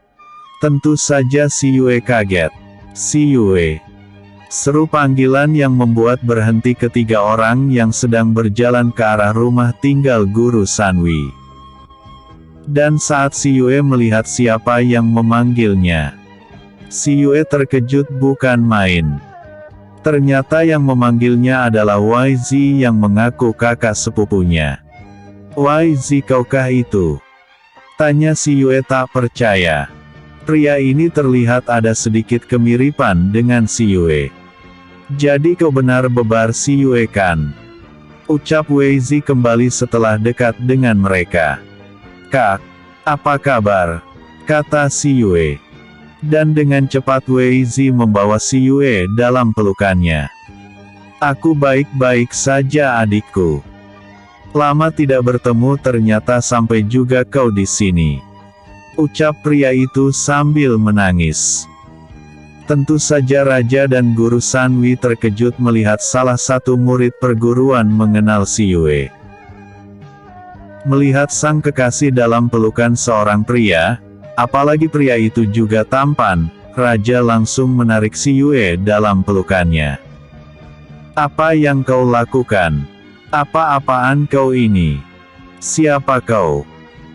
Tentu saja si Yue kaget. Si Yue. Seru panggilan yang membuat berhenti ketiga orang yang sedang berjalan ke arah rumah tinggal Guru Sanwi. Dan saat si Yue melihat siapa yang memanggilnya, si Yue terkejut bukan main. Ternyata yang memanggilnya adalah YZ yang mengaku kakak sepupunya. YZ, kaukah itu? Tanya si Yue tak percaya. Pria ini terlihat ada sedikit kemiripan dengan si Yue. Jadi kau benar bebar si Yue kan? Ucap Weizi kembali setelah dekat dengan mereka. Kak, apa kabar? Kata si Yue. Dan dengan cepat Weizi membawa si Yue dalam pelukannya. Aku baik-baik saja adikku. Lama tidak bertemu ternyata sampai juga kau di sini. Ucap pria itu sambil menangis. Tentu saja Raja dan Guru Sanwi terkejut melihat salah satu murid perguruan mengenal si Yue. Melihat sang kekasih dalam pelukan seorang pria, apalagi pria itu juga tampan, Raja langsung menarik si Yue dalam pelukannya. Apa yang kau lakukan? Apa-apaan kau ini? Siapa kau?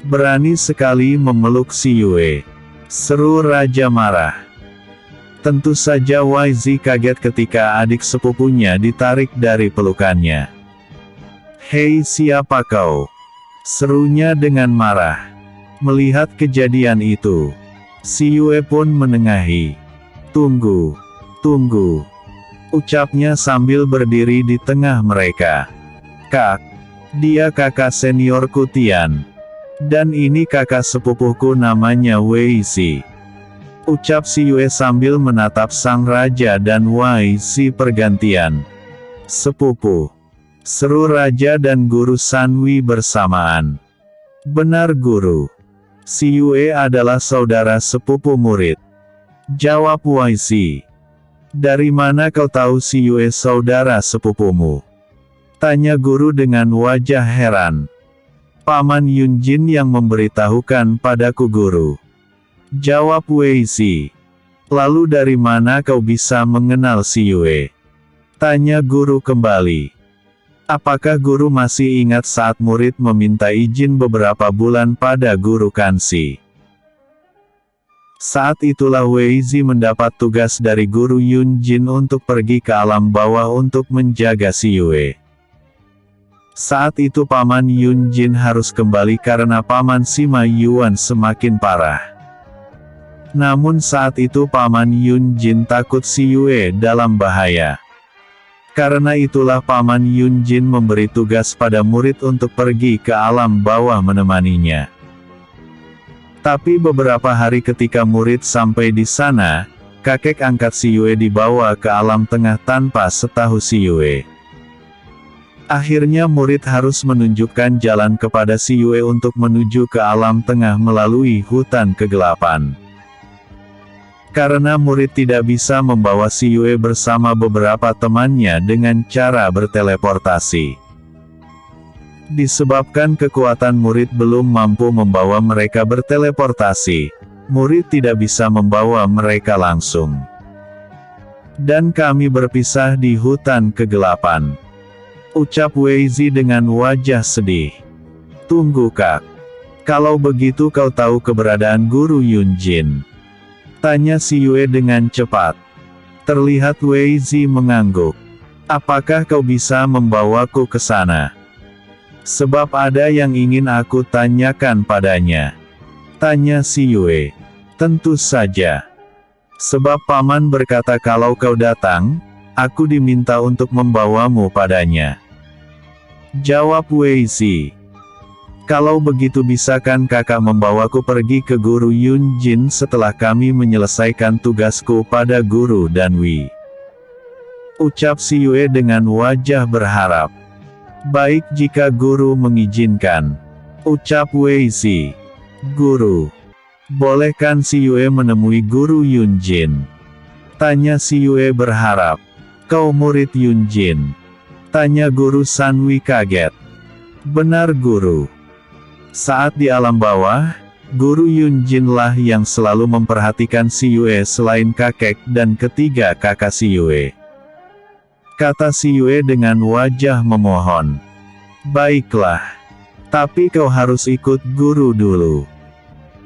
Berani sekali memeluk si Yue. Seru Raja marah. Tentu saja YZ kaget ketika adik sepupunya ditarik dari pelukannya. Hei, siapa kau? Serunya dengan marah. Melihat kejadian itu, si Yue pun menengahi. Tunggu, tunggu. Ucapnya sambil berdiri di tengah mereka. Kak, dia kakak seniorku Tian. Dan ini kakak sepupuhku namanya Weizi. Ucap si Yue sambil menatap sang Raja dan Weizi pergantian. Sepupu. Seru Raja dan Guru Sanwi bersamaan. Benar guru. Si Yue adalah saudara sepupu murid. Jawab Wei Zi. Dari mana kau tahu si Yue saudara sepupumu? Tanya guru dengan wajah heran. Paman Yunjin yang memberitahukan padaku guru. Jawab Wei Zi. Lalu dari mana kau bisa mengenal si Yue? Tanya guru kembali. Apakah guru masih ingat saat murid meminta izin beberapa bulan pada guru Kansi? Saat itulah Wei Zi mendapat tugas dari guru Yunjin untuk pergi ke alam bawah untuk menjaga si Yue. Saat itu Paman Yunjin harus kembali karena Paman Sima Yuan semakin parah. Namun saat itu Paman Yunjin takut si Yue dalam bahaya. Karena itulah Paman Yunjin memberi tugas pada murid untuk pergi ke alam bawah menemaninya. Tapi beberapa hari ketika murid sampai di sana, kakek angkat si Yue dibawa ke alam tengah tanpa setahu si Yue. Akhirnya murid harus menunjukkan jalan kepada si Yue untuk menuju ke alam tengah melalui hutan kegelapan. Karena murid tidak bisa membawa si Yue bersama beberapa temannya dengan cara berteleportasi. Disebabkan kekuatan murid belum mampu membawa mereka berteleportasi, murid tidak bisa membawa mereka langsung. Dan kami berpisah di hutan kegelapan. Ucap Wei Zi dengan wajah sedih. Tunggu kak. Kalau begitu kau tahu keberadaan guru Yunjin? Tanya si Yue dengan cepat. Terlihat Wei Zi mengangguk. Apakah kau bisa membawaku ke sana? Sebab ada yang ingin aku tanyakan padanya. Tanya si Yue. Tentu saja. Sebab paman berkata kalau kau datang, aku diminta untuk membawamu padanya. Jawab Wei Zi. Kalau begitu bisakah kakak membawaku pergi ke guru Yunjin setelah kami menyelesaikan tugasku pada guru Danwi? Ucap si Yue dengan wajah berharap. Baik jika guru mengizinkan. Ucap Wei Zi. Guru. Bolehkan si Yue menemui guru Yunjin? Tanya si Yue berharap. Kau murid Yunjin? Tanya guru Sanwi kaget. Benar guru. Saat di alam bawah, guru Yunjin lah yang selalu memperhatikan si Yue selain kakek dan ketiga kakak si Yue. Kata si Yue dengan wajah memohon. Baiklah. Tapi kau harus ikut guru dulu.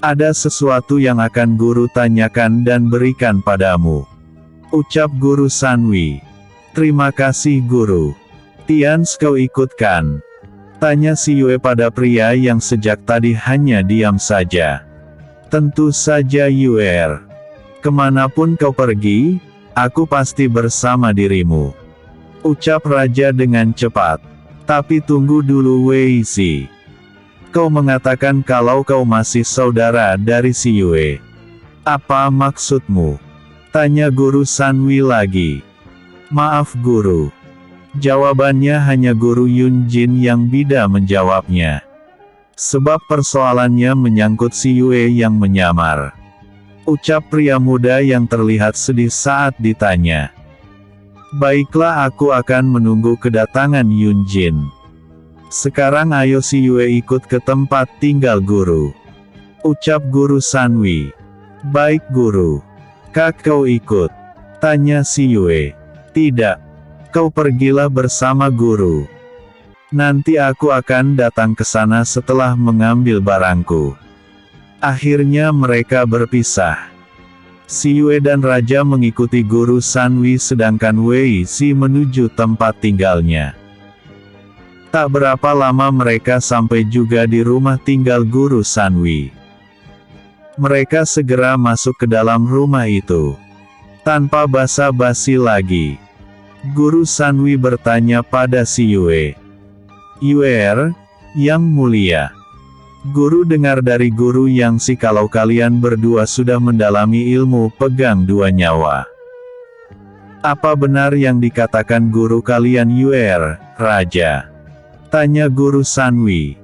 Ada sesuatu yang akan guru tanyakan dan berikan padamu. Ucap guru Sanwi. Terima kasih guru. Tians kau ikutkan? Tanya si Yue pada pria yang sejak tadi hanya diam saja. Tentu saja Yue. Kemanapun kau pergi, aku pasti bersama dirimu. Ucap raja dengan cepat. Tapi tunggu dulu Wei Zi. Kau mengatakan kalau kau masih saudara dari si Yue. Apa maksudmu? Tanya guru Sanwi lagi. Maaf guru. Jawabannya hanya guru Yunjin yang bisa menjawabnya. Sebab persoalannya menyangkut si Yue yang menyamar. Ucap pria muda yang terlihat sedih saat ditanya. Baiklah aku akan menunggu kedatangan Yunjin. Sekarang ayo si Yue ikut ke tempat tinggal guru. Ucap guru Sanwi. Baik guru. Kak kau ikut? Tanya si Yue. Tidak. Kau pergilah bersama guru. Nanti aku akan datang ke sana setelah mengambil barangku. Akhirnya mereka berpisah. Si Yue dan Raja mengikuti guru Sanwi sedangkan Wei Zi menuju tempat tinggalnya. Tak berapa lama mereka sampai juga di rumah tinggal guru Sanwi. Mereka segera masuk ke dalam rumah itu. Tanpa basa-basi lagi. Guru Sanwi bertanya pada si Yue. Yue, yang mulia. Guru dengar dari guru yang si kalau kalian berdua sudah mendalami ilmu pegang dua nyawa. Apa benar yang dikatakan guru kalian Yue, Raja? Tanya guru Sanwi.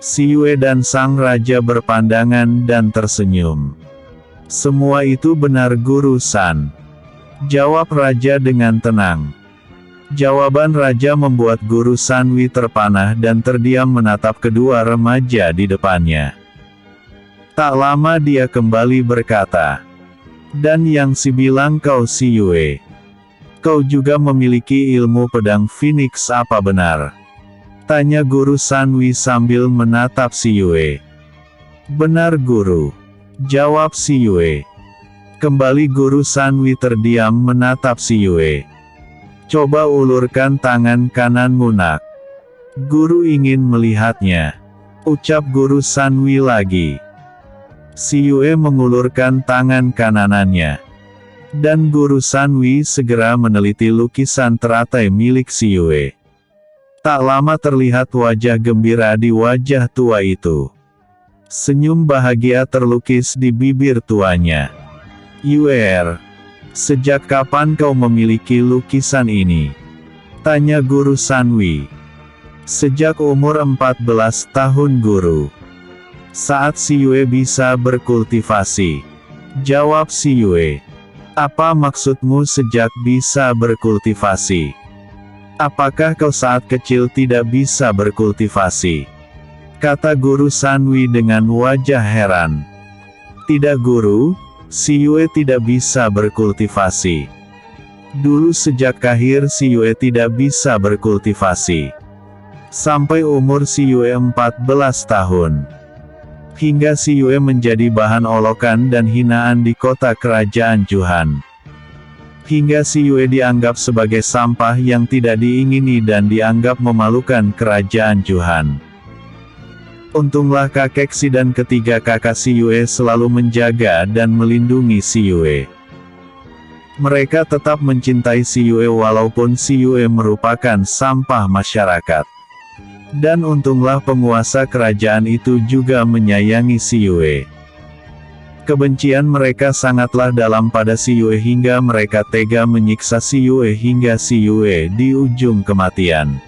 Si Yue dan sang raja berpandangan dan tersenyum. Semua itu benar Guru San, jawab raja dengan tenang. Jawaban raja membuat Guru Sanwi terpanah dan terdiam menatap kedua remaja di depannya. Tak lama dia kembali berkata, "Dan yang si bilang kau si Yue, kau juga memiliki ilmu pedang Phoenix apa benar?" tanya Guru Sanwi sambil menatap si Yue. "Benar Guru," jawab si Yue. Kembali Guru Sanwi terdiam menatap si Yue. "Coba ulurkan tangan kananmu nak. Guru ingin melihatnya," ucap Guru Sanwi lagi. Si Yue mengulurkan tangan kananannya. Dan Guru Sanwi segera meneliti lukisan teratai milik si Yue. Tak lama terlihat wajah gembira di wajah tua itu. Senyum bahagia terlukis di bibir tuanya. "Yue, sejak kapan kau memiliki lukisan ini?" tanya Guru Sanwi. "Sejak umur 14 tahun Guru. Saat si Yue bisa berkultivasi," jawab si Yue. "Apa maksudmu sejak bisa berkultivasi? Apakah kau saat kecil tidak bisa berkultivasi?" kata Guru Sanwi dengan wajah heran. "Tidak Guru, si Yue tidak bisa berkultivasi. Dulu sejak lahir si Yue tidak bisa berkultivasi. Sampai umur si Yue 14 tahun. Hingga si Yue menjadi bahan olokan dan hinaan di kota kerajaan Juhan. Hingga si Yue dianggap sebagai sampah yang tidak diingini dan dianggap memalukan kerajaan Juhan. Untunglah kakek si dan ketiga kakak si Yue selalu menjaga dan melindungi si Yue. Mereka tetap mencintai si Yue walaupun si Yue merupakan sampah masyarakat. Dan untunglah penguasa kerajaan itu juga menyayangi si Yue. Kebencian mereka sangatlah dalam pada si Yue hingga mereka tega menyiksa si Yue hingga si Yue di ujung kematian.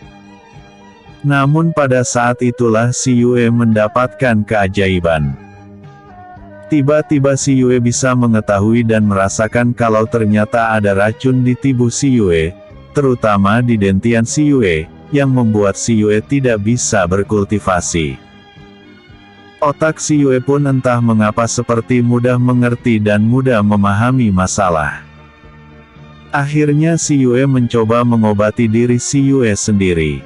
Namun pada saat itulah si Yue mendapatkan keajaiban. Tiba-tiba si Yue bisa mengetahui dan merasakan kalau ternyata ada racun di tubuh si Yue, terutama di dentian si Yue, yang membuat si Yue tidak bisa berkultivasi. Otak si Yue pun entah mengapa seperti mudah mengerti dan mudah memahami masalah. Akhirnya si Yue mencoba mengobati diri si Yue sendiri.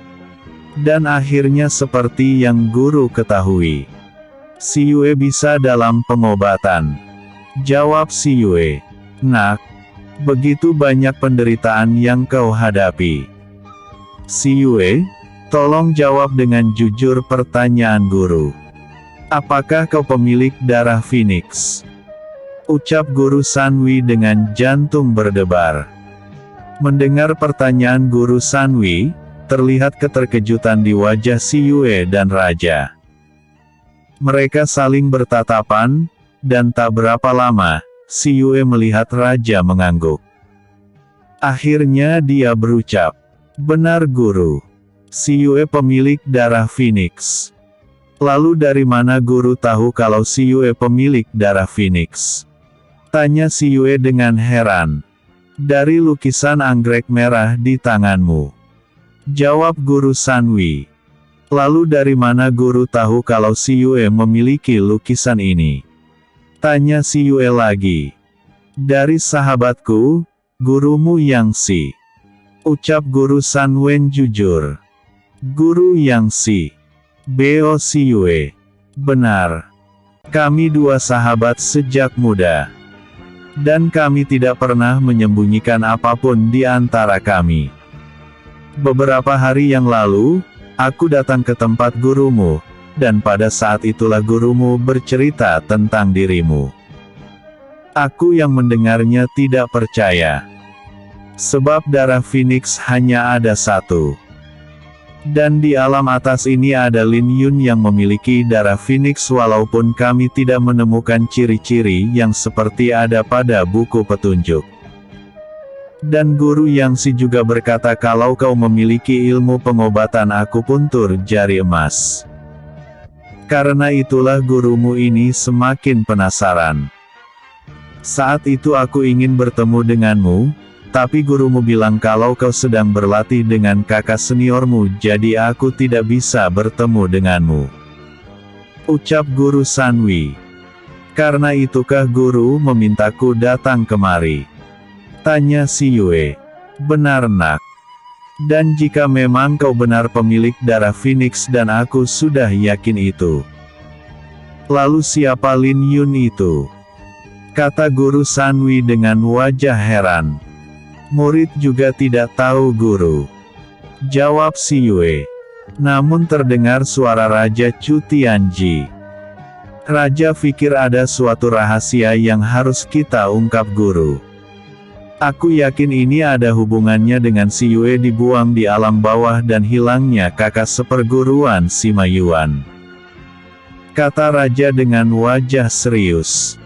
Dan akhirnya seperti yang guru ketahui, si Yue bisa dalam pengobatan. Jawab si Yue. "Nak, begitu banyak penderitaan yang kau hadapi." Si Yue, tolong jawab dengan jujur pertanyaan guru. "Apakah kau pemilik darah Phoenix?" ucap Guru Sanwi dengan jantung berdebar. Mendengar pertanyaan Guru Sanwi, terlihat keterkejutan di wajah si Yue dan raja. Mereka saling bertatapan, dan tak berapa lama, si Yue melihat raja mengangguk. Akhirnya dia berucap, "Benar Guru. Si Yue pemilik darah Phoenix." "Lalu dari mana Guru tahu kalau si Yue pemilik darah Phoenix?" tanya si Yue dengan heran. "Dari lukisan anggrek merah di tanganmu," jawab Guru Sanwi. "Lalu dari mana Guru tahu kalau si Yue memiliki lukisan ini?" tanya si Yue lagi. "Dari sahabatku, gurumu Yang Si," ucap Guru Sanwen jujur. "Guru Yang Si. Bo si Yue. Benar. Kami dua sahabat sejak muda. Dan kami tidak pernah menyembunyikan apapun di antara kami. Beberapa hari yang lalu, aku datang ke tempat gurumu, dan pada saat itulah gurumu bercerita tentang dirimu. Aku yang mendengarnya tidak percaya. Sebab darah Phoenix hanya ada satu. Dan di alam atas ini ada Lin Yun yang memiliki darah Phoenix walaupun kami tidak menemukan ciri-ciri yang seperti ada pada buku petunjuk. Dan Guru Yang Si juga berkata kalau kau memiliki ilmu pengobatan akupuntur jari emas. Karena itulah gurumu ini semakin penasaran. Saat itu aku ingin bertemu denganmu, tapi gurumu bilang kalau kau sedang berlatih dengan kakak seniormu, jadi aku tidak bisa bertemu denganmu. Ucap Guru Sanwi. Karena itukah guru memintaku datang kemari? Tanya si Yue. Benar nak. Dan jika memang kau benar pemilik darah Phoenix dan aku sudah yakin itu. Lalu siapa Lin Yun itu? Kata Guru Sanwi dengan wajah heran. Murid juga tidak tahu guru. Jawab si Yue. Namun terdengar suara Raja Chu Tianji. Raja pikir ada suatu rahasia yang harus kita ungkap guru. Aku yakin ini ada hubungannya dengan si Yue dibuang di alam bawah dan hilangnya kakak seperguruan Sima Yuan. Kata Raja dengan wajah serius.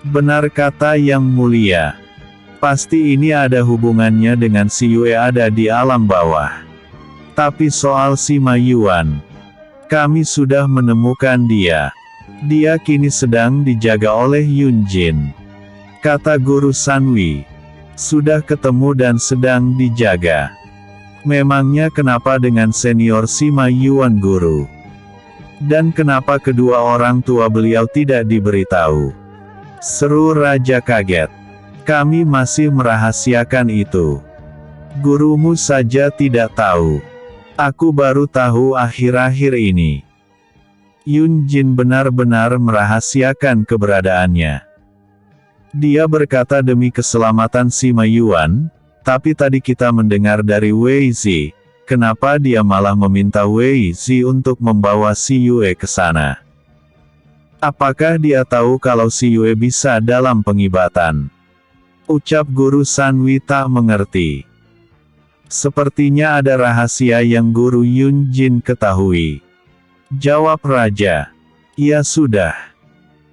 Benar kata Yang Mulia. Pasti ini ada hubungannya dengan si Yue ada di alam bawah. Tapi soal Sima Yuan, kami sudah menemukan dia. Dia kini sedang dijaga oleh Yun Jin. Kata Guru Sanwi. Sudah ketemu dan sedang dijaga. Memangnya kenapa dengan senior Sima Yuan guru? Dan kenapa kedua orang tua beliau tidak diberitahu? Seru Raja kaget. Kami masih merahasiakan itu. Gurumu saja tidak tahu. Aku baru tahu akhir-akhir ini. Yun Jin benar-benar merahasiakan keberadaannya. Dia berkata demi keselamatan Sima Yuan, tapi tadi kita mendengar dari Wei Zi, kenapa dia malah meminta Wei Zi untuk membawa si Yue ke sana? Apakah dia tahu kalau si Yue bisa dalam pengibatan? Ucap Guru Sanwi tak mengerti. Sepertinya ada rahasia yang Guru Yun Jin ketahui. Jawab Raja. Ya sudah.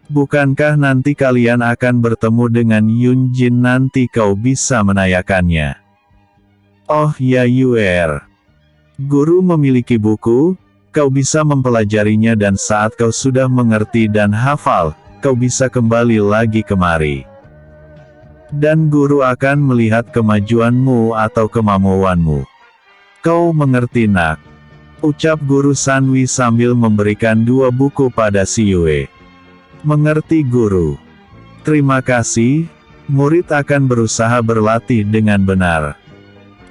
Bukankah nanti kalian akan bertemu dengan Yun Jin, nanti kau bisa menanyakannya? Oh ya Yue. Guru memiliki buku, kau bisa mempelajarinya dan saat kau sudah mengerti dan hafal, kau bisa kembali lagi kemari. Dan guru akan melihat kemajuanmu atau kemampuanmu. Kau mengerti nak? Ucap Guru Sanwi sambil memberikan 2 buku pada si Yue. Mengerti guru. Terima kasih, murid akan berusaha berlatih dengan benar.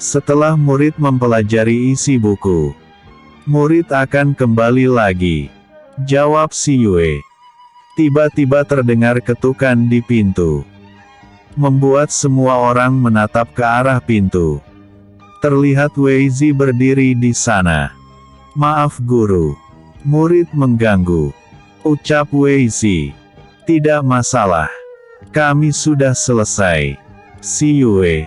Setelah murid mempelajari isi buku, murid akan kembali lagi. Jawab si Yue. Tiba-tiba terdengar ketukan di pintu. Membuat semua orang menatap ke arah pintu. Terlihat Wei Zi berdiri di sana. Maaf guru. Murid mengganggu. Ucap Wei Zi. Tidak masalah. Kami sudah selesai. Si Yue.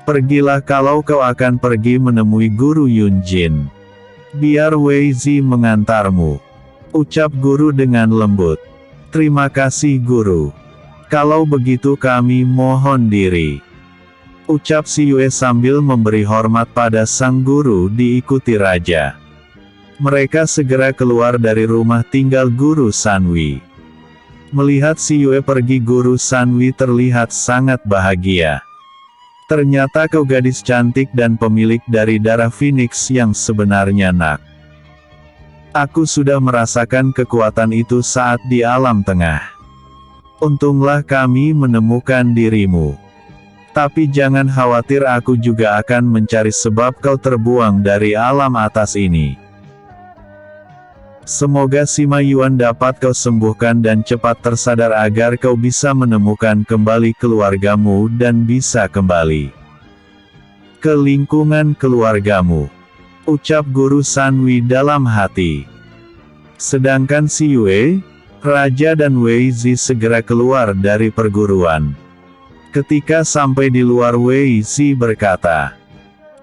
Pergilah kalau kau akan pergi menemui Guru Yun Jin. Biar Wei Zi mengantarmu. Ucap guru dengan lembut. Terima kasih guru. Kalau begitu kami mohon diri. Ucap si Yue sambil memberi hormat pada sang guru diikuti Raja. Mereka segera keluar dari rumah tinggal Guru Sanwi. Melihat si Yue pergi, Guru Sanwi terlihat sangat bahagia. Ternyata kau gadis cantik dan pemilik dari darah Phoenix yang sebenarnya nak. Aku sudah merasakan kekuatan itu saat di alam tengah. Untunglah kami menemukan dirimu. Tapi jangan khawatir, aku juga akan mencari sebab kau terbuang dari alam atas ini. Semoga Sima Yuan dapat kau sembuhkan dan cepat tersadar agar kau bisa menemukan kembali keluargamu dan bisa kembali ke lingkungan keluargamu. Ucap Guru Sanwi dalam hati. Sedangkan si Yue, Raja dan Wei Zi segera keluar dari perguruan. Ketika sampai di luar, Wei Zi berkata,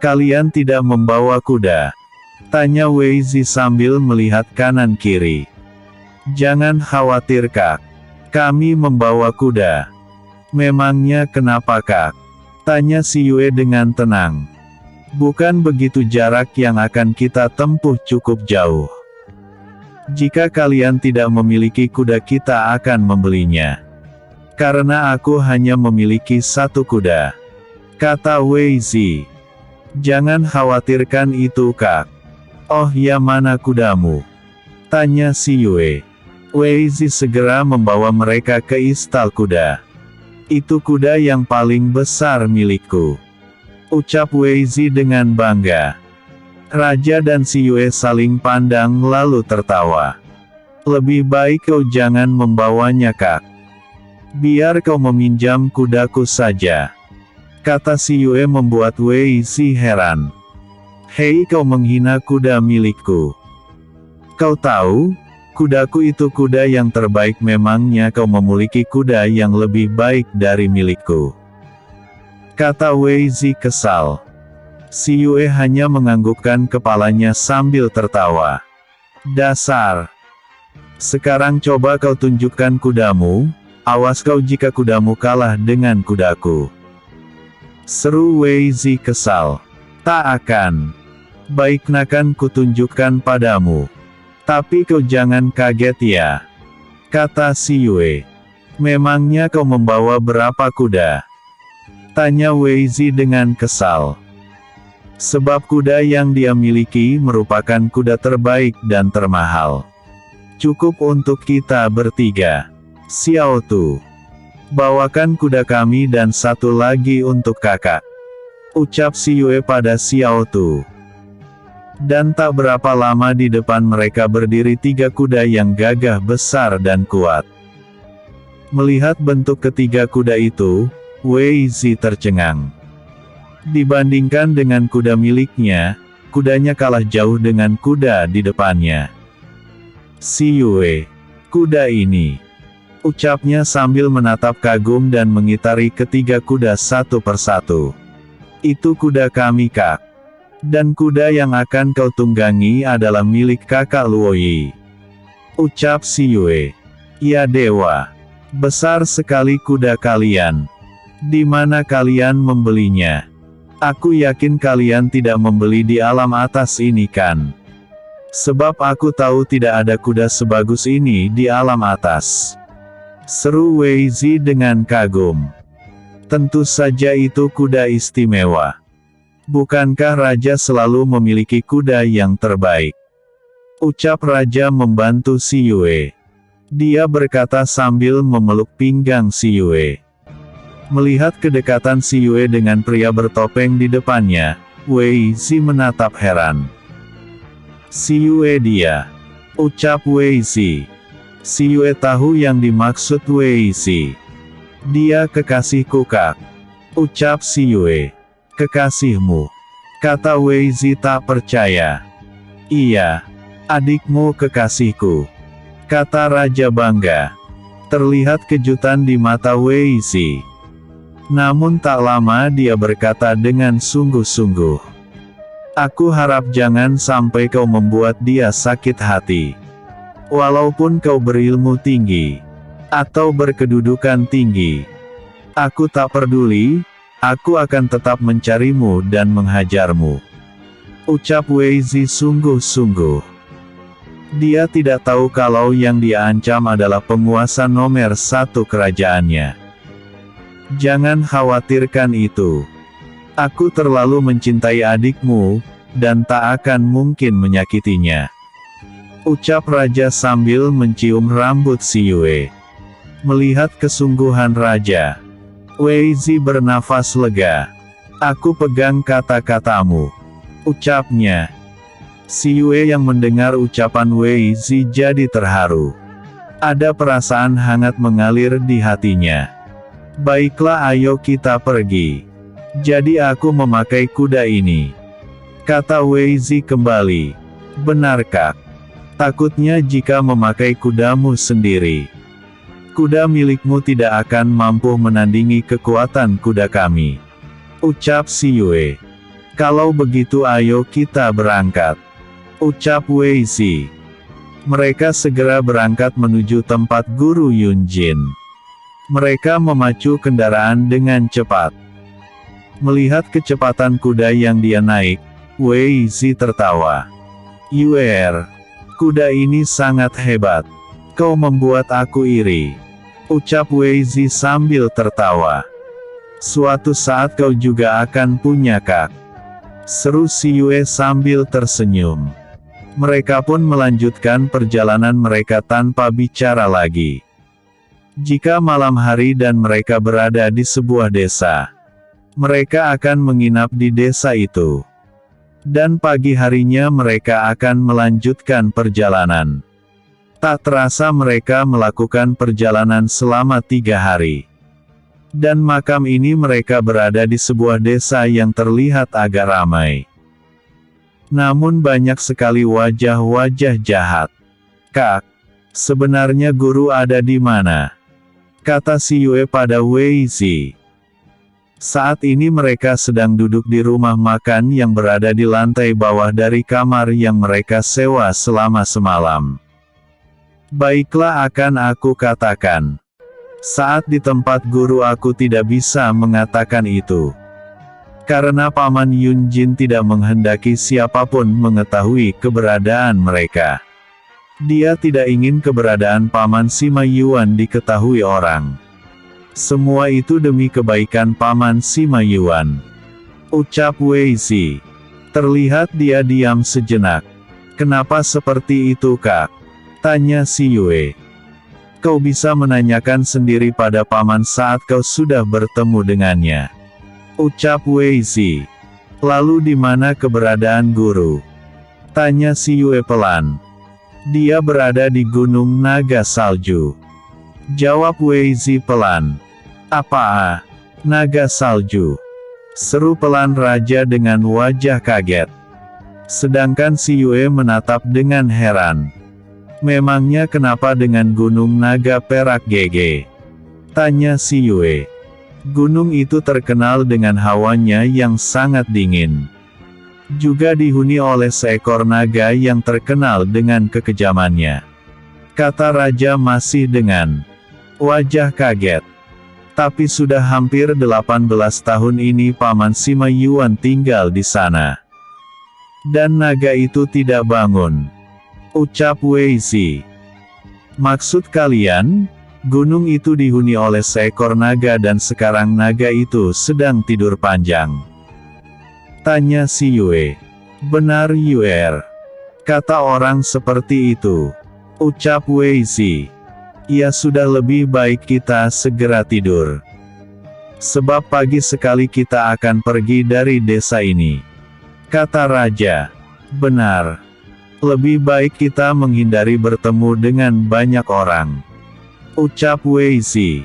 "Kalian tidak membawa kuda?" Tanya Wei Zi sambil melihat kanan kiri. "Jangan khawatir kak. Kami membawa kuda." "Memangnya kenapa kak?" Tanya si Yue dengan tenang. "Bukan begitu, jarak yang akan kita tempuh cukup jauh. Jika kalian tidak memiliki kuda kita akan membelinya. Karena aku hanya memiliki satu kuda, kata Wei Zi. Jangan khawatirkan itu Kak. Oh ya, mana kudamu? Tanya si Yue. Wei Zi segera membawa mereka ke istal kuda. Itu kuda yang paling besar milikku, ucap Wei Zi dengan bangga. Raja dan si Yue saling pandang lalu tertawa. Lebih baik kau jangan membawanya Kak. Biar kau meminjam kudaku saja, kata si Yue membuat Wei Zi heran. Hei, kau menghina kuda milikku. Kau tahu, kudaku itu kuda yang terbaik, memangnya kau memiliki kuda yang lebih baik dari milikku, kata Wei Zi kesal. Si Yue hanya menganggukkan kepalanya sambil tertawa. Dasar. Sekarang coba kau tunjukkan kudamu, awas kau jika kudamu kalah dengan kudaku, seru Wei Zi kesal. Tak akan. Baik, akan kutunjukkan padamu. Tapi kau jangan kaget ya, kata si Yue. Memangnya kau membawa berapa kuda? Tanya Wei Zi dengan kesal. Sebab kuda yang dia miliki merupakan kuda terbaik dan termahal. Cukup untuk kita bertiga. Xiao Tu, bawakan kuda kami dan satu lagi untuk kakak, ucap si Yue pada Xiao Tu. Dan tak berapa lama di depan mereka berdiri 3 kuda yang gagah besar dan kuat. Melihat bentuk ketiga kuda itu, Wei Zi tercengang. Dibandingkan dengan kuda miliknya, kudanya kalah jauh dengan kuda di depannya. Si Yue, kuda ini, ucapnya sambil menatap kagum dan mengitari ketiga kuda satu persatu. Itu kuda kami Kak. Dan kuda yang akan kau tunggangi adalah milik kakak Luoyi, ucap si Yue. Ya dewa, besar sekali kuda kalian. Di mana kalian membelinya? Aku yakin kalian tidak membeli di alam atas ini kan? Sebab aku tahu tidak ada kuda sebagus ini di alam atas, seru Wei Zi dengan kagum. Tentu saja itu kuda istimewa. Bukankah raja selalu memiliki kuda yang terbaik? Ucap raja membantu si Yue. Dia berkata sambil memeluk pinggang si Yue. Melihat kedekatan si Yue dengan pria bertopeng di depannya, Wei Zi menatap heran. Si Yue dia, ucap Wei Zi. Si Yue tahu yang dimaksud Wei Zi. Dia kekasihku Kak, ucap si Yue. Kekasihmu, kata Wei Zi tak percaya. Iya, adikmu kekasihku, kata raja bangga. Terlihat kejutan di mata Wei Zi. Namun tak lama dia berkata dengan sungguh-sungguh. Aku harap jangan sampai kau membuat dia sakit hati. Walaupun kau berilmu tinggi, atau berkedudukan tinggi, aku tak peduli, aku akan tetap mencarimu dan menghajarmu, ucap Wei Zi sungguh-sungguh. Dia tidak tahu kalau yang dia ancam adalah penguasa nomor 1 kerajaannya. Jangan khawatirkan itu. Aku terlalu mencintai adikmu, dan tak akan mungkin menyakitinya, ucap raja sambil mencium rambut si Yue. Melihat kesungguhan raja, Wei Zi bernafas lega. Aku pegang kata-katamu, ucapnya. Si Yue yang mendengar ucapan Wei Zi jadi terharu. Ada perasaan hangat mengalir di hatinya. Baiklah, ayo kita pergi. Jadi aku memakai kuda ini, kata Wei Zi kembali. Benar Kak. Takutnya jika memakai kudamu sendiri, kuda milikmu tidak akan mampu menandingi kekuatan kuda kami, ucap si Yue. Kalau begitu ayo kita berangkat, ucap Wei Zi. Mereka segera berangkat menuju tempat Guru Yunjin. Mereka memacu kendaraan dengan cepat. Melihat kecepatan kuda yang dia naik, Wei Zi tertawa. Yuer, Kuda ini sangat hebat. Kau membuat aku iri. Ucap Wei Zi sambil tertawa. Suatu saat kau juga akan punya kak. Seru si Yue sambil tersenyum. Mereka pun melanjutkan perjalanan mereka tanpa bicara lagi. Jika malam hari dan mereka berada di sebuah desa, mereka akan menginap di desa itu. Dan pagi harinya mereka akan melanjutkan perjalanan. Tak terasa mereka melakukan perjalanan selama 3 hari. Dan makam ini mereka berada di sebuah desa yang terlihat agak ramai. Namun banyak sekali wajah-wajah jahat. Kak, sebenarnya guru ada di mana? Kata si Yue pada Wei Zi. Saat ini mereka sedang duduk di rumah makan yang berada di lantai bawah dari kamar yang mereka sewa selama semalam. Baiklah, akan aku katakan. Saat di tempat guru aku tidak bisa mengatakan itu. Karena Paman Yun Jin tidak menghendaki siapapun mengetahui keberadaan mereka. Dia tidak ingin keberadaan Paman Sima Yuan diketahui orang. Semua itu demi kebaikan Paman Sima Yuan. Ucap Wei Zi. Terlihat dia diam sejenak. Kenapa seperti itu, Kak? Tanya si Yue. Kau bisa menanyakan sendiri pada paman saat kau sudah bertemu dengannya. Ucap Wei Zi. Lalu di mana keberadaan guru? Tanya si Yue pelan. Dia berada di Gunung Naga Salju. Jawab Wei Zi pelan. Apa? Naga Salju? Seru pelan raja dengan wajah kaget. Sedangkan si Yue menatap dengan heran. Memangnya kenapa dengan Gunung Naga Perak GG? Tanya si Yue. Gunung itu terkenal dengan hawanya yang sangat dingin. Juga dihuni oleh seekor naga yang terkenal dengan kekejamannya. Kata raja masih dengan wajah kaget. Tapi sudah hampir 18 tahun ini Paman Sima Yuan tinggal di sana. Dan naga itu tidak bangun. Ucap Wei Zi. Maksud kalian, gunung itu dihuni oleh seekor naga dan sekarang naga itu sedang tidur panjang. Tanya si Yue. Benar Yuer. Kata orang seperti itu. Ucap Wei Zi. Ya sudah, lebih baik kita segera tidur. Sebab pagi sekali kita akan pergi dari desa ini. Kata raja. Benar. Lebih baik kita menghindari bertemu dengan banyak orang. Ucap Wei Zi.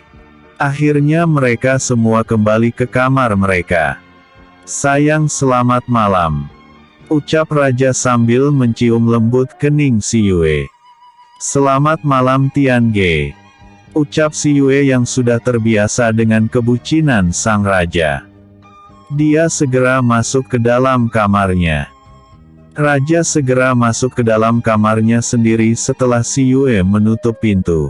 Akhirnya mereka semua kembali ke kamar mereka. Sayang, selamat malam. Ucap raja sambil mencium lembut kening si Yue. Selamat malam Tian Ge. Ucap si Yue yang sudah terbiasa dengan kebucinan sang raja. Dia segera masuk ke dalam kamarnya. Raja segera masuk ke dalam kamarnya sendiri setelah si Yue menutup pintu.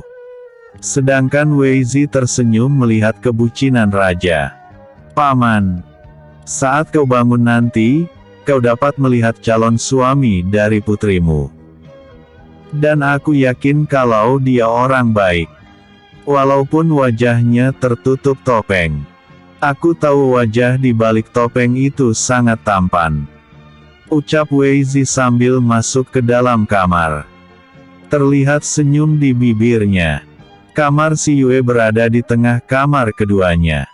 Sedangkan Wei Zi tersenyum melihat kebucinan raja. Paman, saat kau bangun nanti, kau dapat melihat calon suami dari putrimu. Dan aku yakin kalau dia orang baik. Walaupun wajahnya tertutup topeng. Aku tahu wajah di balik topeng itu sangat tampan. Ucap Wei Zi sambil masuk ke dalam kamar. Terlihat senyum di bibirnya. Kamar si Yue berada di tengah kamar keduanya.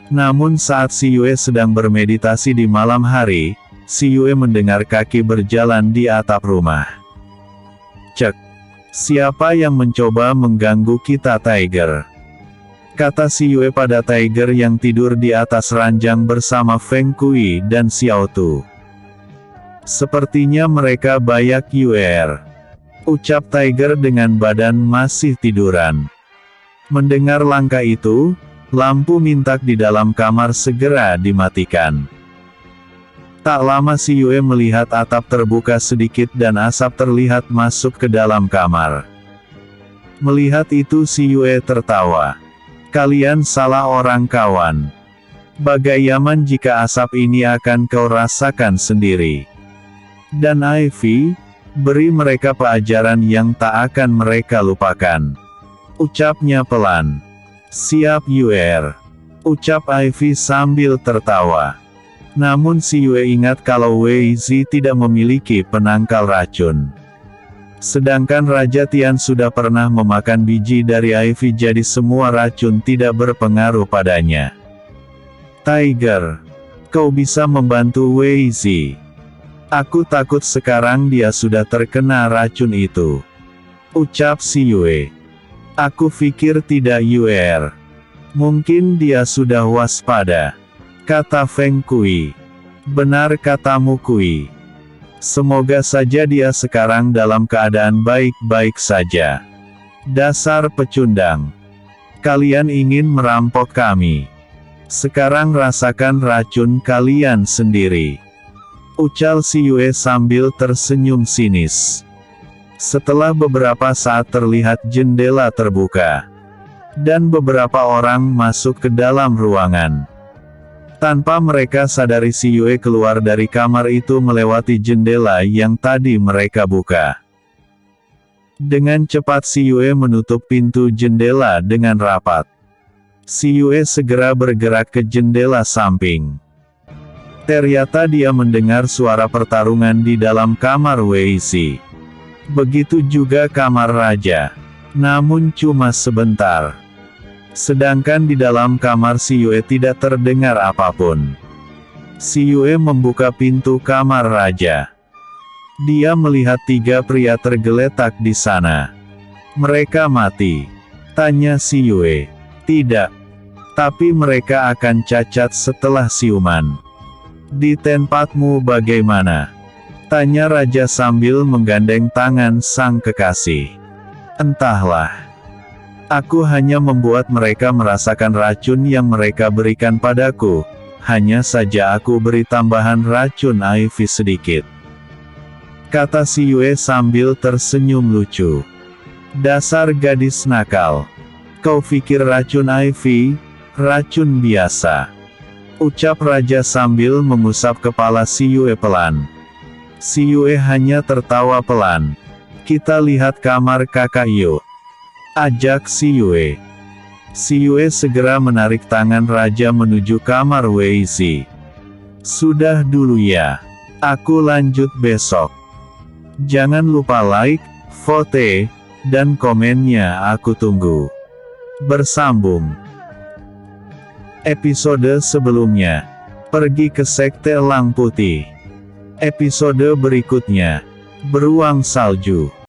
Namun saat si Yue sedang bermeditasi di malam hari, si Yue mendengar kaki berjalan di atap rumah. Cek. Siapa yang mencoba mengganggu kita, Tiger? Kata si Yue pada Tiger yang tidur di atas ranjang bersama Feng Kui dan Xiao Tu. Sepertinya mereka bayak Yuer. Ucap Tiger dengan badan masih tiduran. Mendengar langkah itu, lampu mintak di dalam kamar segera dimatikan. Tak lama si Yue melihat atap terbuka sedikit dan asap terlihat masuk ke dalam kamar. Melihat itu si Yue tertawa. Kalian salah orang, kawan. Bagaimana jika asap ini akan kau rasakan sendiri? Dan Ivy, Beri mereka pelajaran yang tak akan mereka lupakan. Ucapnya pelan. Siap UR. Ucap Ivy sambil tertawa. Namun si Yue ingat kalau Wei Zi tidak memiliki penangkal racun. Sedangkan Raja Tian sudah pernah memakan biji dari Ivy, jadi semua racun tidak berpengaruh padanya. Tiger, kau bisa membantu Wei Zi. Aku takut sekarang dia sudah terkena racun itu. Ucap si Yue. Aku pikir tidak UR. Mungkin dia sudah waspada. Kata Feng Kui. Benar katamu Kui. Semoga saja dia sekarang dalam keadaan baik-baik saja. Dasar pecundang. Kalian ingin merampok kami. Sekarang rasakan racun kalian sendiri. Ucal si Yue sambil tersenyum sinis. Setelah beberapa saat terlihat jendela terbuka. Dan beberapa orang masuk ke dalam ruangan. Tanpa mereka sadari si Yue keluar dari kamar itu melewati jendela yang tadi mereka buka. Dengan cepat si Yue menutup pintu jendela dengan rapat. Si Yue segera bergerak ke jendela samping. Ternyata dia mendengar suara pertarungan di dalam kamar Wei Zi. Begitu juga kamar raja. Namun cuma sebentar. Sedangkan di dalam kamar si Yue tidak terdengar apapun. Si Yue membuka pintu kamar raja. Dia melihat 3 pria tergeletak di sana. Mereka mati. Tanya si Yue. Tidak. Tapi mereka akan cacat setelah siuman. Di tempatmu bagaimana? Tanya raja sambil menggandeng tangan sang kekasih. Entahlah. Aku hanya membuat mereka merasakan racun yang mereka berikan padaku. Hanya saja aku beri tambahan racun Ivy sedikit. Kata si Yue sambil tersenyum lucu. Dasar gadis nakal. Kau pikir racun Ivy? Racun biasa. Ucap raja sambil mengusap kepala si Yue pelan. Si Yue hanya tertawa pelan. Kita lihat kamar kakak yuk. Ajak si Yue. Si Yue segera menarik tangan raja menuju kamar Wei Zi. Sudah dulu ya. Aku lanjut besok. Jangan lupa like, vote, dan komennya aku tunggu. Bersambung. Episode sebelumnya. Pergi ke Sekte Elang Putih. Episode berikutnya. Beruang salju.